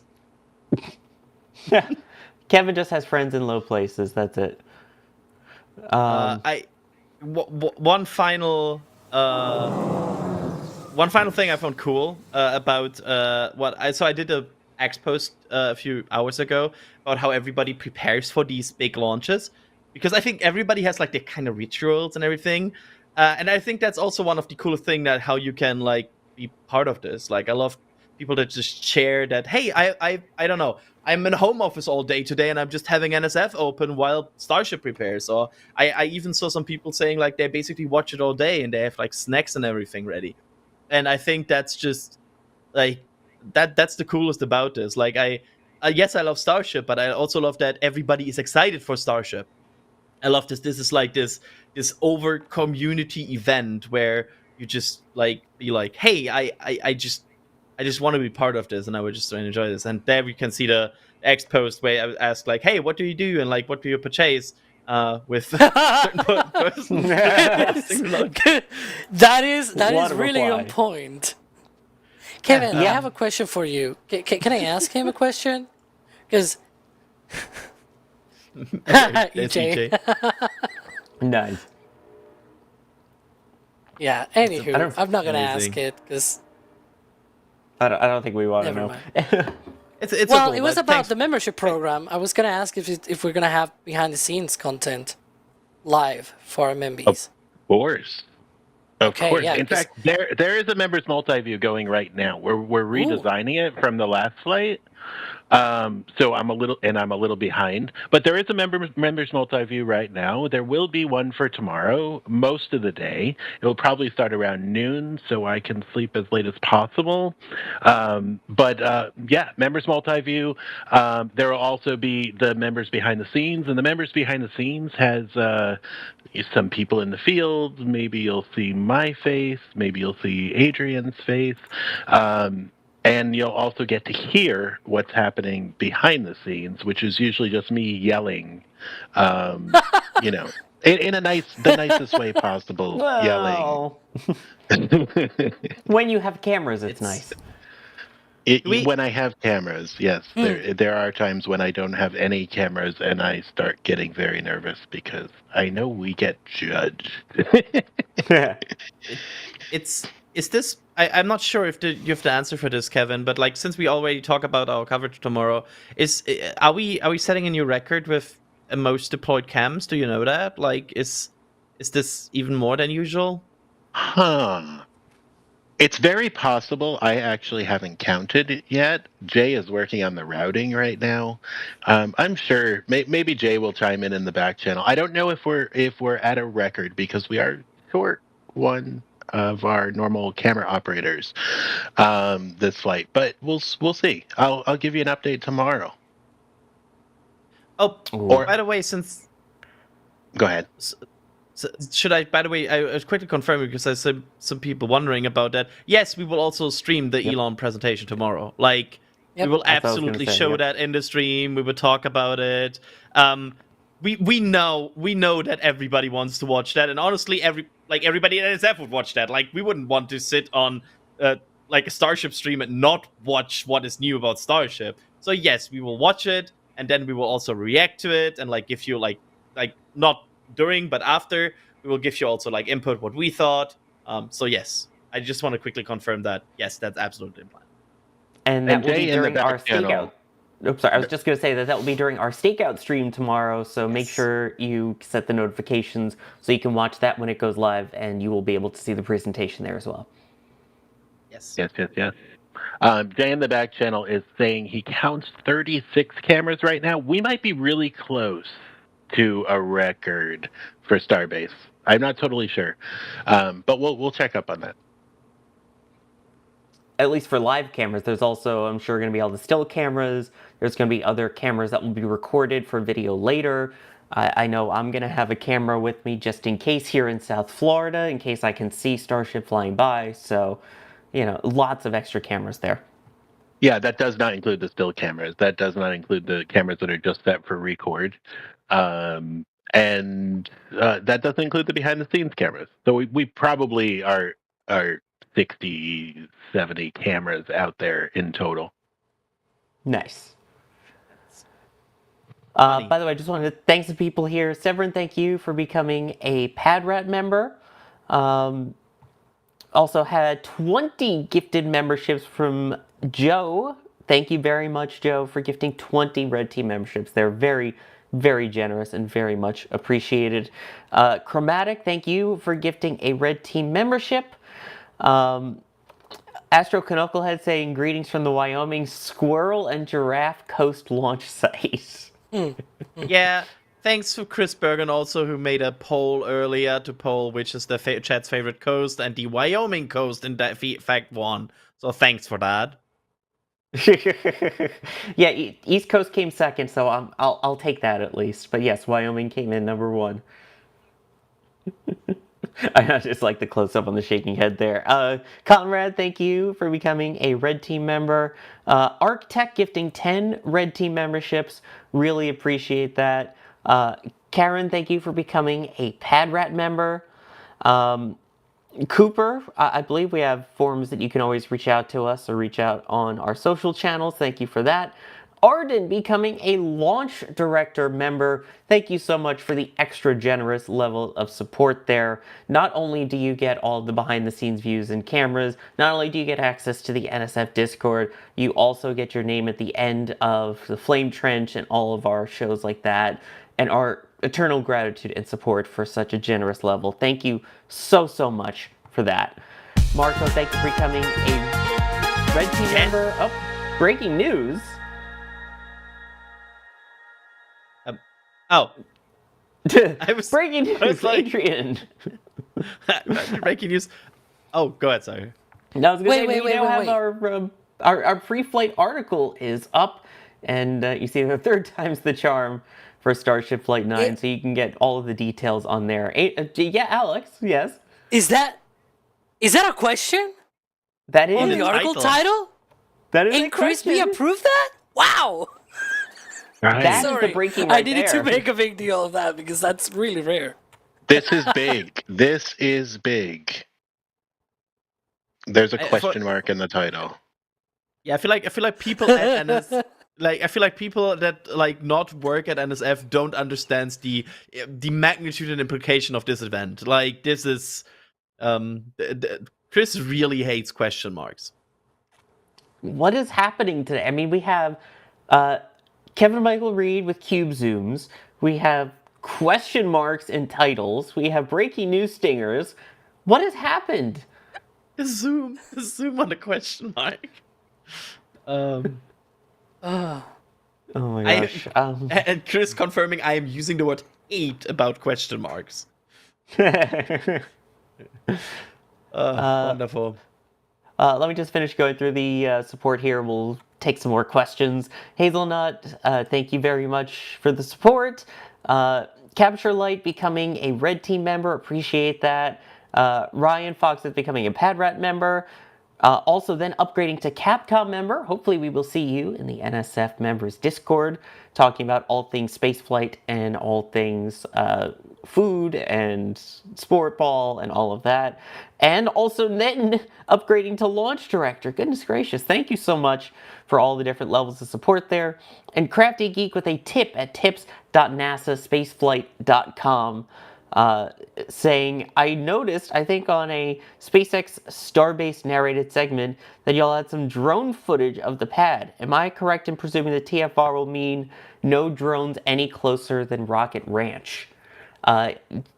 Kevin just has friends in low places. That's it. One final thing I found cool about I did a X post a few hours ago about how everybody prepares for these big launches, because I think everybody has like their kind of rituals and everything, and I think that's also one of the coolest thing, that how you can like be part of this. Like, I love people that just share that, hey, I don't know, I'm in home office all day today and I'm just having NSF open while Starship prepares. Or I even saw some people saying like they basically watch it all day and they have like snacks and everything ready. And I think that's just like that's the coolest about this. Like, yes, I love Starship, but I also love that everybody is excited for Starship. I love this. This is like this over community event where you just like be like, hey, I just want to be part of this, and I would just enjoy this. And there we can see the X post where I asked like, hey, what do you do, and like, what do you purchase with certain person. That is really on point. Kevin, I have a question for you. Can I ask him a question? Because EJ. Nice. Yeah. Anywho, I'm not gonna ask it because I don't think we want to know. It's well, it was about the membership program. I was gonna ask if we're gonna have behind the scenes content live for our members. Of course. Of course. Yeah, in fact, there is a members multi-view going right now. We're redesigning it from the last flight. So I'm a little behind, but there is a members multi-view right now. There will be one for tomorrow, most of the day. It will probably start around noon, so I can sleep as late as possible. But members multi-view. There will also be the members behind the scenes, and the members behind the scenes has some people in the field. Maybe you'll see my face. Maybe you'll see Adrian's face. And you'll also get to hear what's happening behind the scenes, which is usually just me yelling, in the nicest way possible, yelling. When you have cameras, it's nice. When I have cameras, yes. There are times when I don't have any cameras and I start getting very nervous because I know we get judged. I'm not sure if you have the answer for this, Kevin, but like, since we already talk about our coverage tomorrow, are we setting a new record with most deployed cams? Do you know that? Like, is this even more than usual? It's very possible. I actually haven't counted it yet. Jay is working on the routing right now. I'm sure maybe Jay will chime in the back channel. I don't know if we're at a record because we are short one of our normal camera operators this flight, but we'll see. I'll give you an update tomorrow. By the way, since go ahead. So should I? By the way, I was quickly confirming because I saw some people wondering about that. Yes, we will also stream the Elon presentation tomorrow. Like, we will absolutely show that in the stream. We will talk about it. We know that everybody wants to watch that, and honestly, everybody at NSF would watch that. Like, we wouldn't want to sit on like a Starship stream and not watch what is new about Starship. So yes, we will watch it, and then we will also react to it and like give you like not during but after, we will give you also like input what we thought. So yes, I just want to quickly confirm that yes, that's absolutely the plan. And that will be during our stakeout. Oops, sorry. I was just going to say that will be during our stakeout stream tomorrow, so make Yes. sure you set the notifications so you can watch that when it goes live, and you will be able to see the presentation there as well. Yes. Yes. Jay in the back channel is saying he counts 36 cameras right now. We might be really close to a record for Starbase. I'm not totally sure, but we'll check up on that. At least for live cameras, there's also, I'm sure, going to be all the still cameras. There's going to be other cameras that will be recorded for video later. I know I'm going to have a camera with me just in case here in South Florida, in case I can see Starship flying by. So, lots of extra cameras there. Yeah, that does not include the still cameras. That does not include the cameras that are just set for record. And that doesn't include the behind the scenes cameras. So we probably are 60, 70 cameras out there in total. Nice. Funny. By the way, I just wanted to thank the people here. Severin, thank you for becoming a PadRat member. Also had 20 gifted memberships from Joe. Thank you very much, Joe, for gifting 20 Red Team memberships. They're very, very generous and very much appreciated. Chromatic, thank you for gifting a Red Team membership. Astro Knucklehead saying greetings from the Wyoming Squirrel and Giraffe Coast launch site. Yeah, thanks to Chris Bergen also, who made a poll earlier to poll which is the chat's favorite coast, and the Wyoming coast in fact won. So thanks for that. Yeah, East Coast came second, so I'll take that at least. But yes, Wyoming came in number 1. I just like the close-up on the shaking head there. Conrad, thank you for becoming a Red Team member. ArcTech gifting 10 Red Team memberships. Really appreciate that. Karen, thank you for becoming a PadRat member. Cooper, I believe we have forums that you can always reach out to us or reach out on our social channels. Thank you for that. Arden becoming a launch director member. Thank you so much for the extra generous level of support there. Not only do you get all the behind the scenes views and cameras, not only do you get access to the NSF Discord, you also get your name at the end of the Flame Trench and all of our shows like that, and our eternal gratitude and support for such a generous level. Thank you so much for that. Marco, thank you for becoming a Red Team member. Oh, breaking news. Oh. Breaking news, like, Adrian. Breaking news. Oh, go ahead, sorry. No, I was going to say, we now have our pre-flight article is up, and you see the 3rd time's the charm for Starship Flight 9, so you can get all of the details on there. Yeah, Alex, yes? Is that a question? That is on the article title? That is and a question. Crispy approved that? Wow! Right. That is the breaking right I needed there. to make a big deal of that because that's really rare. This is big. This is big. There's a question mark in the title. Yeah, I feel like people at NS, I feel like people that not work at NSF don't understand the magnitude and implication of this event. Like, this is Chris really hates question marks. What is happening today? I mean, we have Kevin Michael Reed with cube zooms. We have question marks in titles. We have breaking news stingers. What has happened? Zoom on the question mark. Oh my gosh. And Chris confirming I am using the word hate about question marks. Wonderful. Let me just finish going through the support here. We'll take some more questions. Hazelnut, thank you very much for the support. Capture Light becoming a Red Team member. Appreciate that. Ryan Fox is becoming a PadRat member. Also then upgrading to Capcom member. Hopefully we will see you in the NSF members Discord talking about all things spaceflight and all things food and sport ball and all of that. And also then upgrading to launch director. Goodness gracious, thank you so much for all the different levels of support there. And Crafty Geek with a tip at tips.nasaspaceflight.com. saying, I noticed, I think on a SpaceX Starbase narrated segment, that y'all had some drone footage of the pad. Am I correct in presuming the TFR will mean no drones any closer than Rocket Ranch?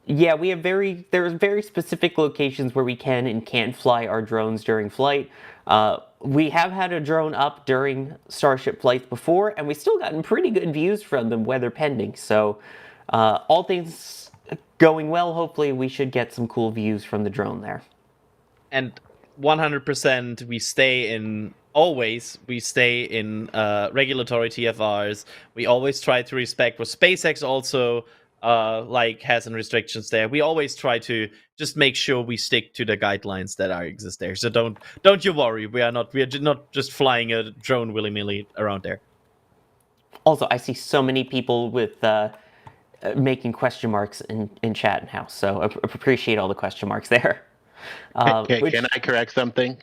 Yeah, we have there's very specific locations where we can and can't fly our drones during flight. We have had a drone up during Starship flights before, and we still gotten pretty good views from them, weather pending. So, all things going well, hopefully we should get some cool views from the drone there. And 100% we stay in regulatory TFRs. We always try to respect what SpaceX also has some restrictions there. We always try to just make sure we stick to the guidelines that exist there. So don't you worry. We are not just flying a drone willy-nilly around there. Also, I see so many people with making question marks in chat now, so I appreciate all the question marks there. Can I correct something?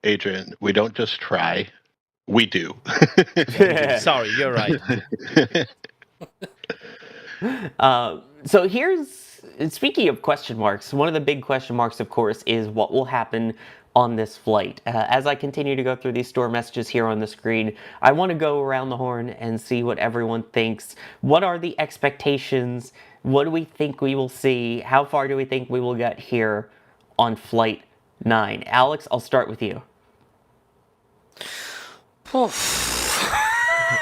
Adrian, we don't just try, we do. Sorry, you're right. So speaking of question marks, one of the big question marks, of course, is what will happen on this flight. As I continue to go through these store messages here on the screen, I want to go around the horn and see what everyone thinks. What are the expectations? What do we think we will see? How far do we think we will get here on Flight 9? Alex, I'll start with you.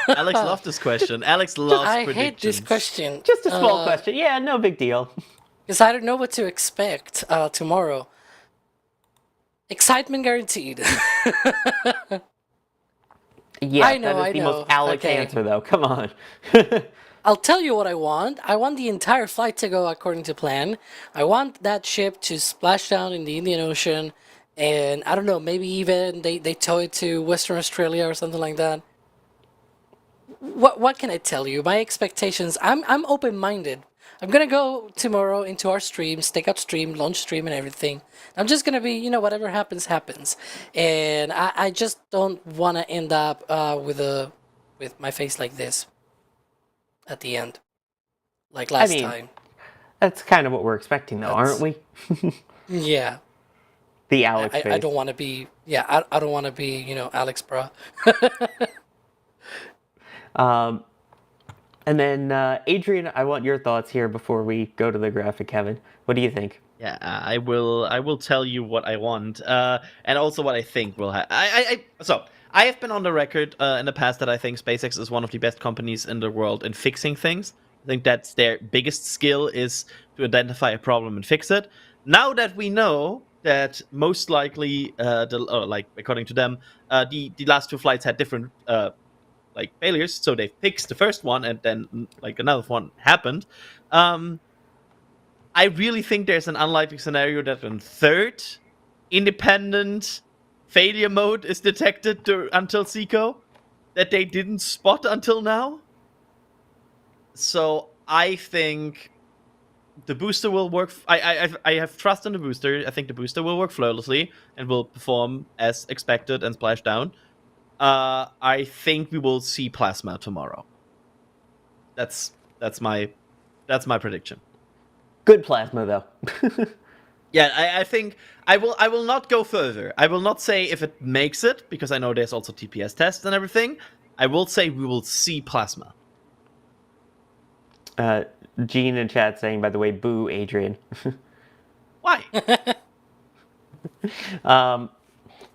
Alex loved this question. Alex loves predictions. I hate this question. Just a small question. Yeah, no big deal. Because I don't know what to expect tomorrow. Excitement guaranteed. Yeah, I know, that is the most Alex answer, though. Come on. I'll tell you what I want. I want the entire flight to go according to plan. I want that ship to splash down in the Indian Ocean, and I don't know, maybe even they tow it to Western Australia or something like that. What can I tell you? My expectations. I'm open-minded. I'm gonna go tomorrow into our stream, stakeout stream, launch stream, and everything. I'm just gonna be, whatever happens, happens. And I just don't want to end up with my face like this at the end, like last time. That's kind of what we're expecting, though, aren't we? Yeah. The Alex face. I don't want to be. Yeah, I don't want to be. Alex, bro. And then, Adrian, I want your thoughts here before we go to the graphic, Kevin. What do you think? Yeah, I will tell you what I want, and also what I think will happen. So I have been on the record in the past that I think SpaceX is one of the best companies in the world in fixing things. I think that's their biggest skill, is to identify a problem and fix it. Now that we know that most likely, according to them, the last two flights had different failures, so they fixed the first one and then another one happened. I really think there's an unlikely scenario that a third independent failure mode is detected until SECO that they didn't spot until now. So I think the booster will work. I have trust in the booster. I think the booster will work flawlessly and will perform as expected and splash down. I think we will see plasma tomorrow. That's my prediction. Good plasma, though. Yeah, I think I will not go further. I will not say if it makes it, because I know there's also TPS tests and everything. I will say we will see plasma. Gene in chat saying, by the way, boo, Adrian. Why?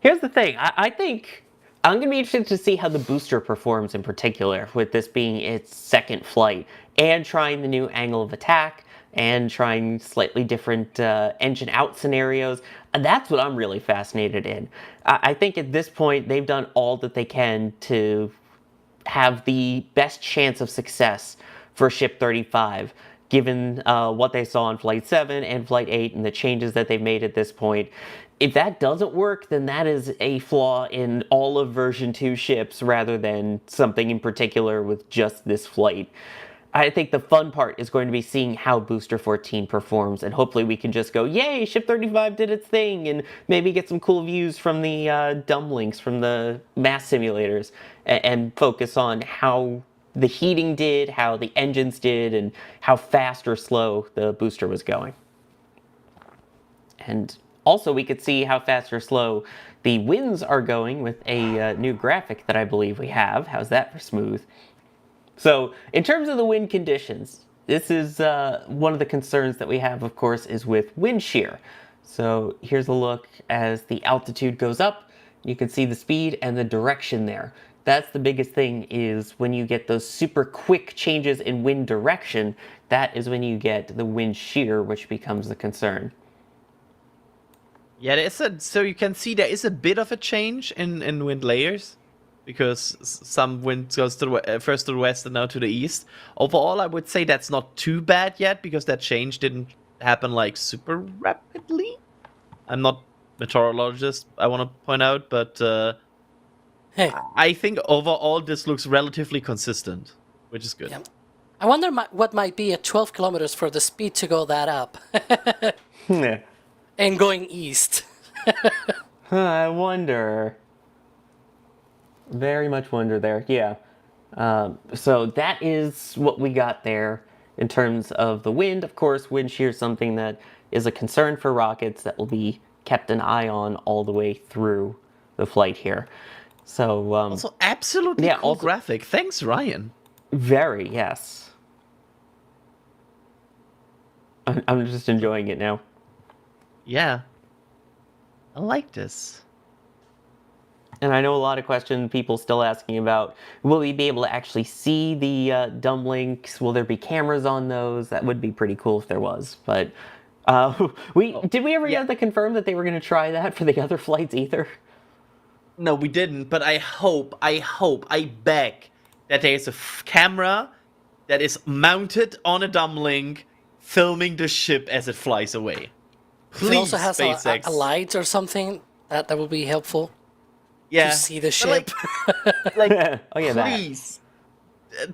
Here's the thing. I think I'm going to be interested to see how the booster performs in particular, with this being its second flight, and trying the new angle of attack, and trying slightly different engine out scenarios. And that's what I'm really fascinated in. I think at this point, they've done all that they can to have the best chance of success for Ship 35, given what they saw on Flight 7 and Flight 8 and the changes that they've made at this point. If that doesn't work, then that is a flaw in all of version 2 ships rather than something in particular with just this flight. I think the fun part is going to be seeing how Booster 14 performs, and hopefully we can just go, yay, Ship 35 did its thing, and maybe get some cool views from the dumb links from the mass simulators, and focus on how the heating did, how the engines did, and how fast or slow the booster was going. And also we could see how fast or slow the winds are going with a new graphic that I believe we have. How's that for smooth? So in terms of the wind conditions, this is one of the concerns that we have, of course, is with wind shear. So here's a look as the altitude goes up. You can see the speed and the direction there. That's the biggest thing, is when you get those super quick changes in wind direction, that is when you get the wind shear, which becomes the concern. Yeah, so you can see there is a bit of a change in wind layers, because some wind goes first to the west and now to the east. Overall, I would say that's not too bad yet, because that change didn't happen like super rapidly. I'm not meteorologist, I want to point out, but Hey, I think overall this looks relatively consistent, which is good. yeah. I wonder what might be at 12 kilometers for the speed to go that up. Yeah. And going east. I wonder. Very much wonder there, yeah. So that is what we got there in terms of the wind. Of course, wind shear is something that is a concern for rockets that will be kept an eye on all the way through the flight here. So Also, absolutely yeah, cool also- graphic. Thanks, Ryan. very, yes. I'm just enjoying it now. Yeah. I like this. And I know a lot of questions people still asking about, will we be able to actually see the dumb links? Will there be cameras on those? That would be pretty cool if there was. But did we ever yeah. get to confirm that they were going to try that for the other flights either? No, we didn't, but I beg that there is a camera that is mounted on a dumbling filming the ship as it flies away. If Please, it also has SpaceX. a light or something, that would be helpful yeah. to see the But, ship. Like, Oh yeah, that. please.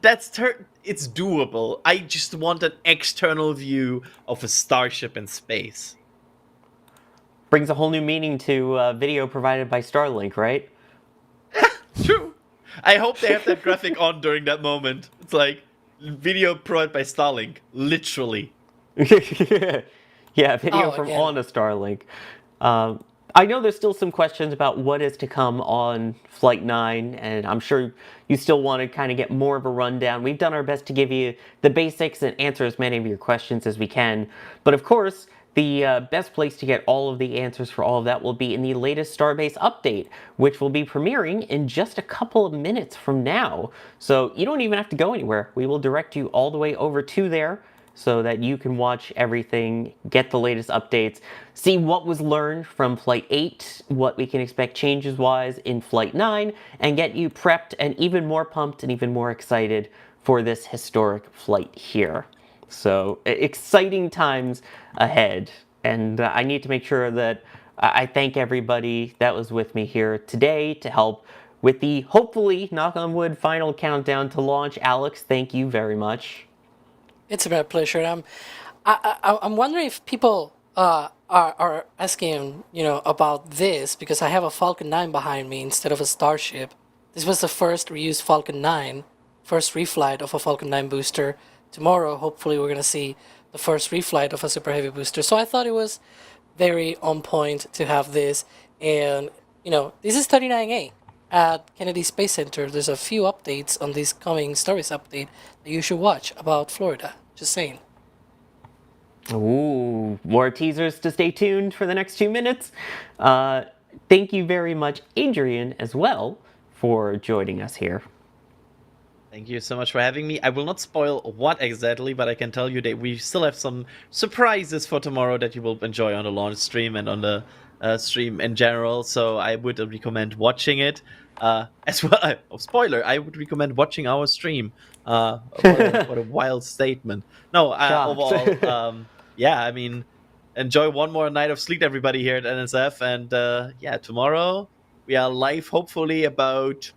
It's doable. I just want an external view of a starship in space. Brings a whole new meaning to video provided by Starlink, right? True. I hope they have that graphic on during that moment. It's like video provided by Starlink, literally. Yeah, video Oh, from again. on a Starlink. I know there's still some questions about what is to come on Flight 9, and I'm sure you still want to kind of get more of a rundown. We've done our best to give you the basics and answer as many of your questions as we can. But of course, the best place to get all of the answers for all of that will be in the latest Starbase update, which will be premiering in just a couple of minutes from now. So you don't even have to go anywhere. We will direct you all the way over to there, so that you can watch everything, get the latest updates, see what was learned from Flight 8, what we can expect changes-wise in Flight 9, and get you prepped and even more pumped and even more excited for this historic flight here. So, exciting times ahead. And I need to make sure that I thank everybody that was with me here today to help with the, hopefully, knock on wood, final countdown to launch. Alex, thank you very much. It's my pleasure. I'm wondering if people are asking, about this, because I have a Falcon 9 behind me instead of a Starship. This was the first reused Falcon 9, first reflight of a Falcon 9 booster. Tomorrow, hopefully, we're going to see the first reflight of a Super Heavy booster. So I thought it was very on point to have this. And, this is 39A at Kennedy Space Center. There's a few updates on this coming Starbase update that you should watch about Florida. Just saying. Ooh, more teasers to stay tuned for the next 2 minutes. Thank you very much, Adrian, as well, for joining us here. Thank you so much for having me. I will not spoil what exactly, but I can tell you that we still have some surprises for tomorrow that you will enjoy on the launch stream and on the stream in general. So I would recommend watching it. As well, spoiler, I would recommend watching our stream. What a wild statement. No, overall, yeah, I mean, enjoy one more night of sleep, everybody here at NSF. And yeah, tomorrow we are live, hopefully, about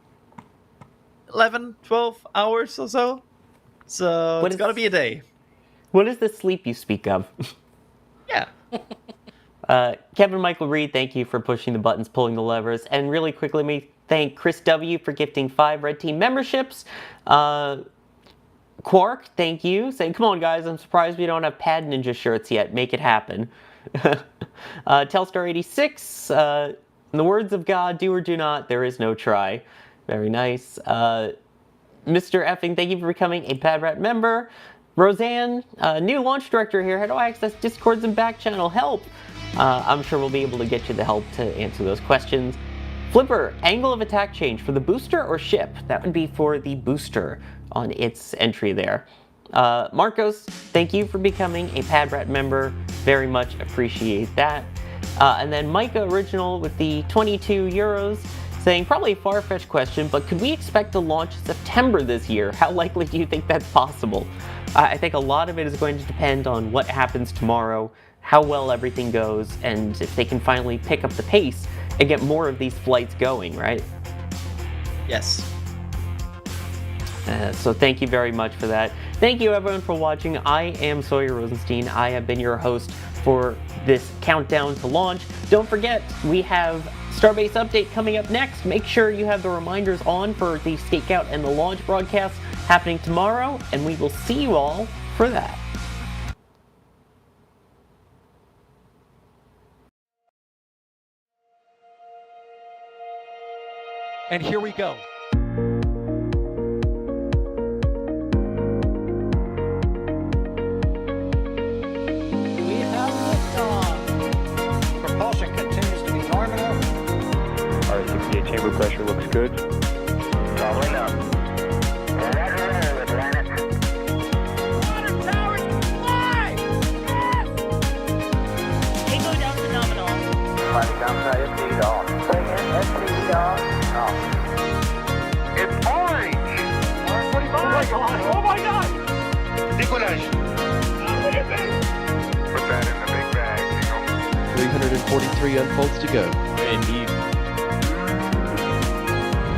11, 12 hours or so. So it's going to be a day. What is the sleep you speak of? Yeah. Kevin Michael Reed, thank you for pushing the buttons, pulling the levers. And really quickly, let me thank Chris W. for gifting 5 Red Team memberships. Quark, thank you. Saying, come on, guys, I'm surprised we don't have Pad Ninja shirts yet. Make it happen. Telstar86, in the words of God, do or do not, there is no try. Very nice. Mr. Effing, thank you for becoming a PadRat member. Roseanne, new launch director here. How do I access Discords and back channel help? I'm sure we'll be able to get you the help to answer those questions. Flipper, angle of attack change for the booster or ship? That would be for the booster on its entry there. Marcos, thank you for becoming a PadRat member. Very much appreciate that. And then Micah Original with the 22 euros saying, probably a far-fetched question, but could we expect to launch September this year? How likely do you think that's possible? I think a lot of it is going to depend on what happens tomorrow, how well everything goes, and if they can finally pick up the pace and get more of these flights going, right? Yes. So thank you very much for that. Thank you everyone for watching. I am Sawyer Rosenstein. I have been your host for this countdown to launch. Don't forget, we have Starbase Update coming up next. Make sure you have the reminders on for the stakeout and the launch broadcast happening tomorrow, and we will see you all for that. And here we go. We have liftoff. Propulsion continues to be nominal. R68 chamber pressure looks good. Following up. Roger, Atlantic. Water towers, fly! Yes! Tango down to nominal. Flight downside FD off. Bring in FD off. It's orange! Oh my god! Decollage! What is it? Put that in the big bag, 343 unfolds to go. Indeed.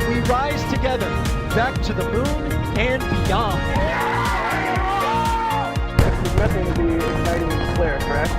We rise together back to the moon and beyond. This is nothing to be exciting and clear, correct?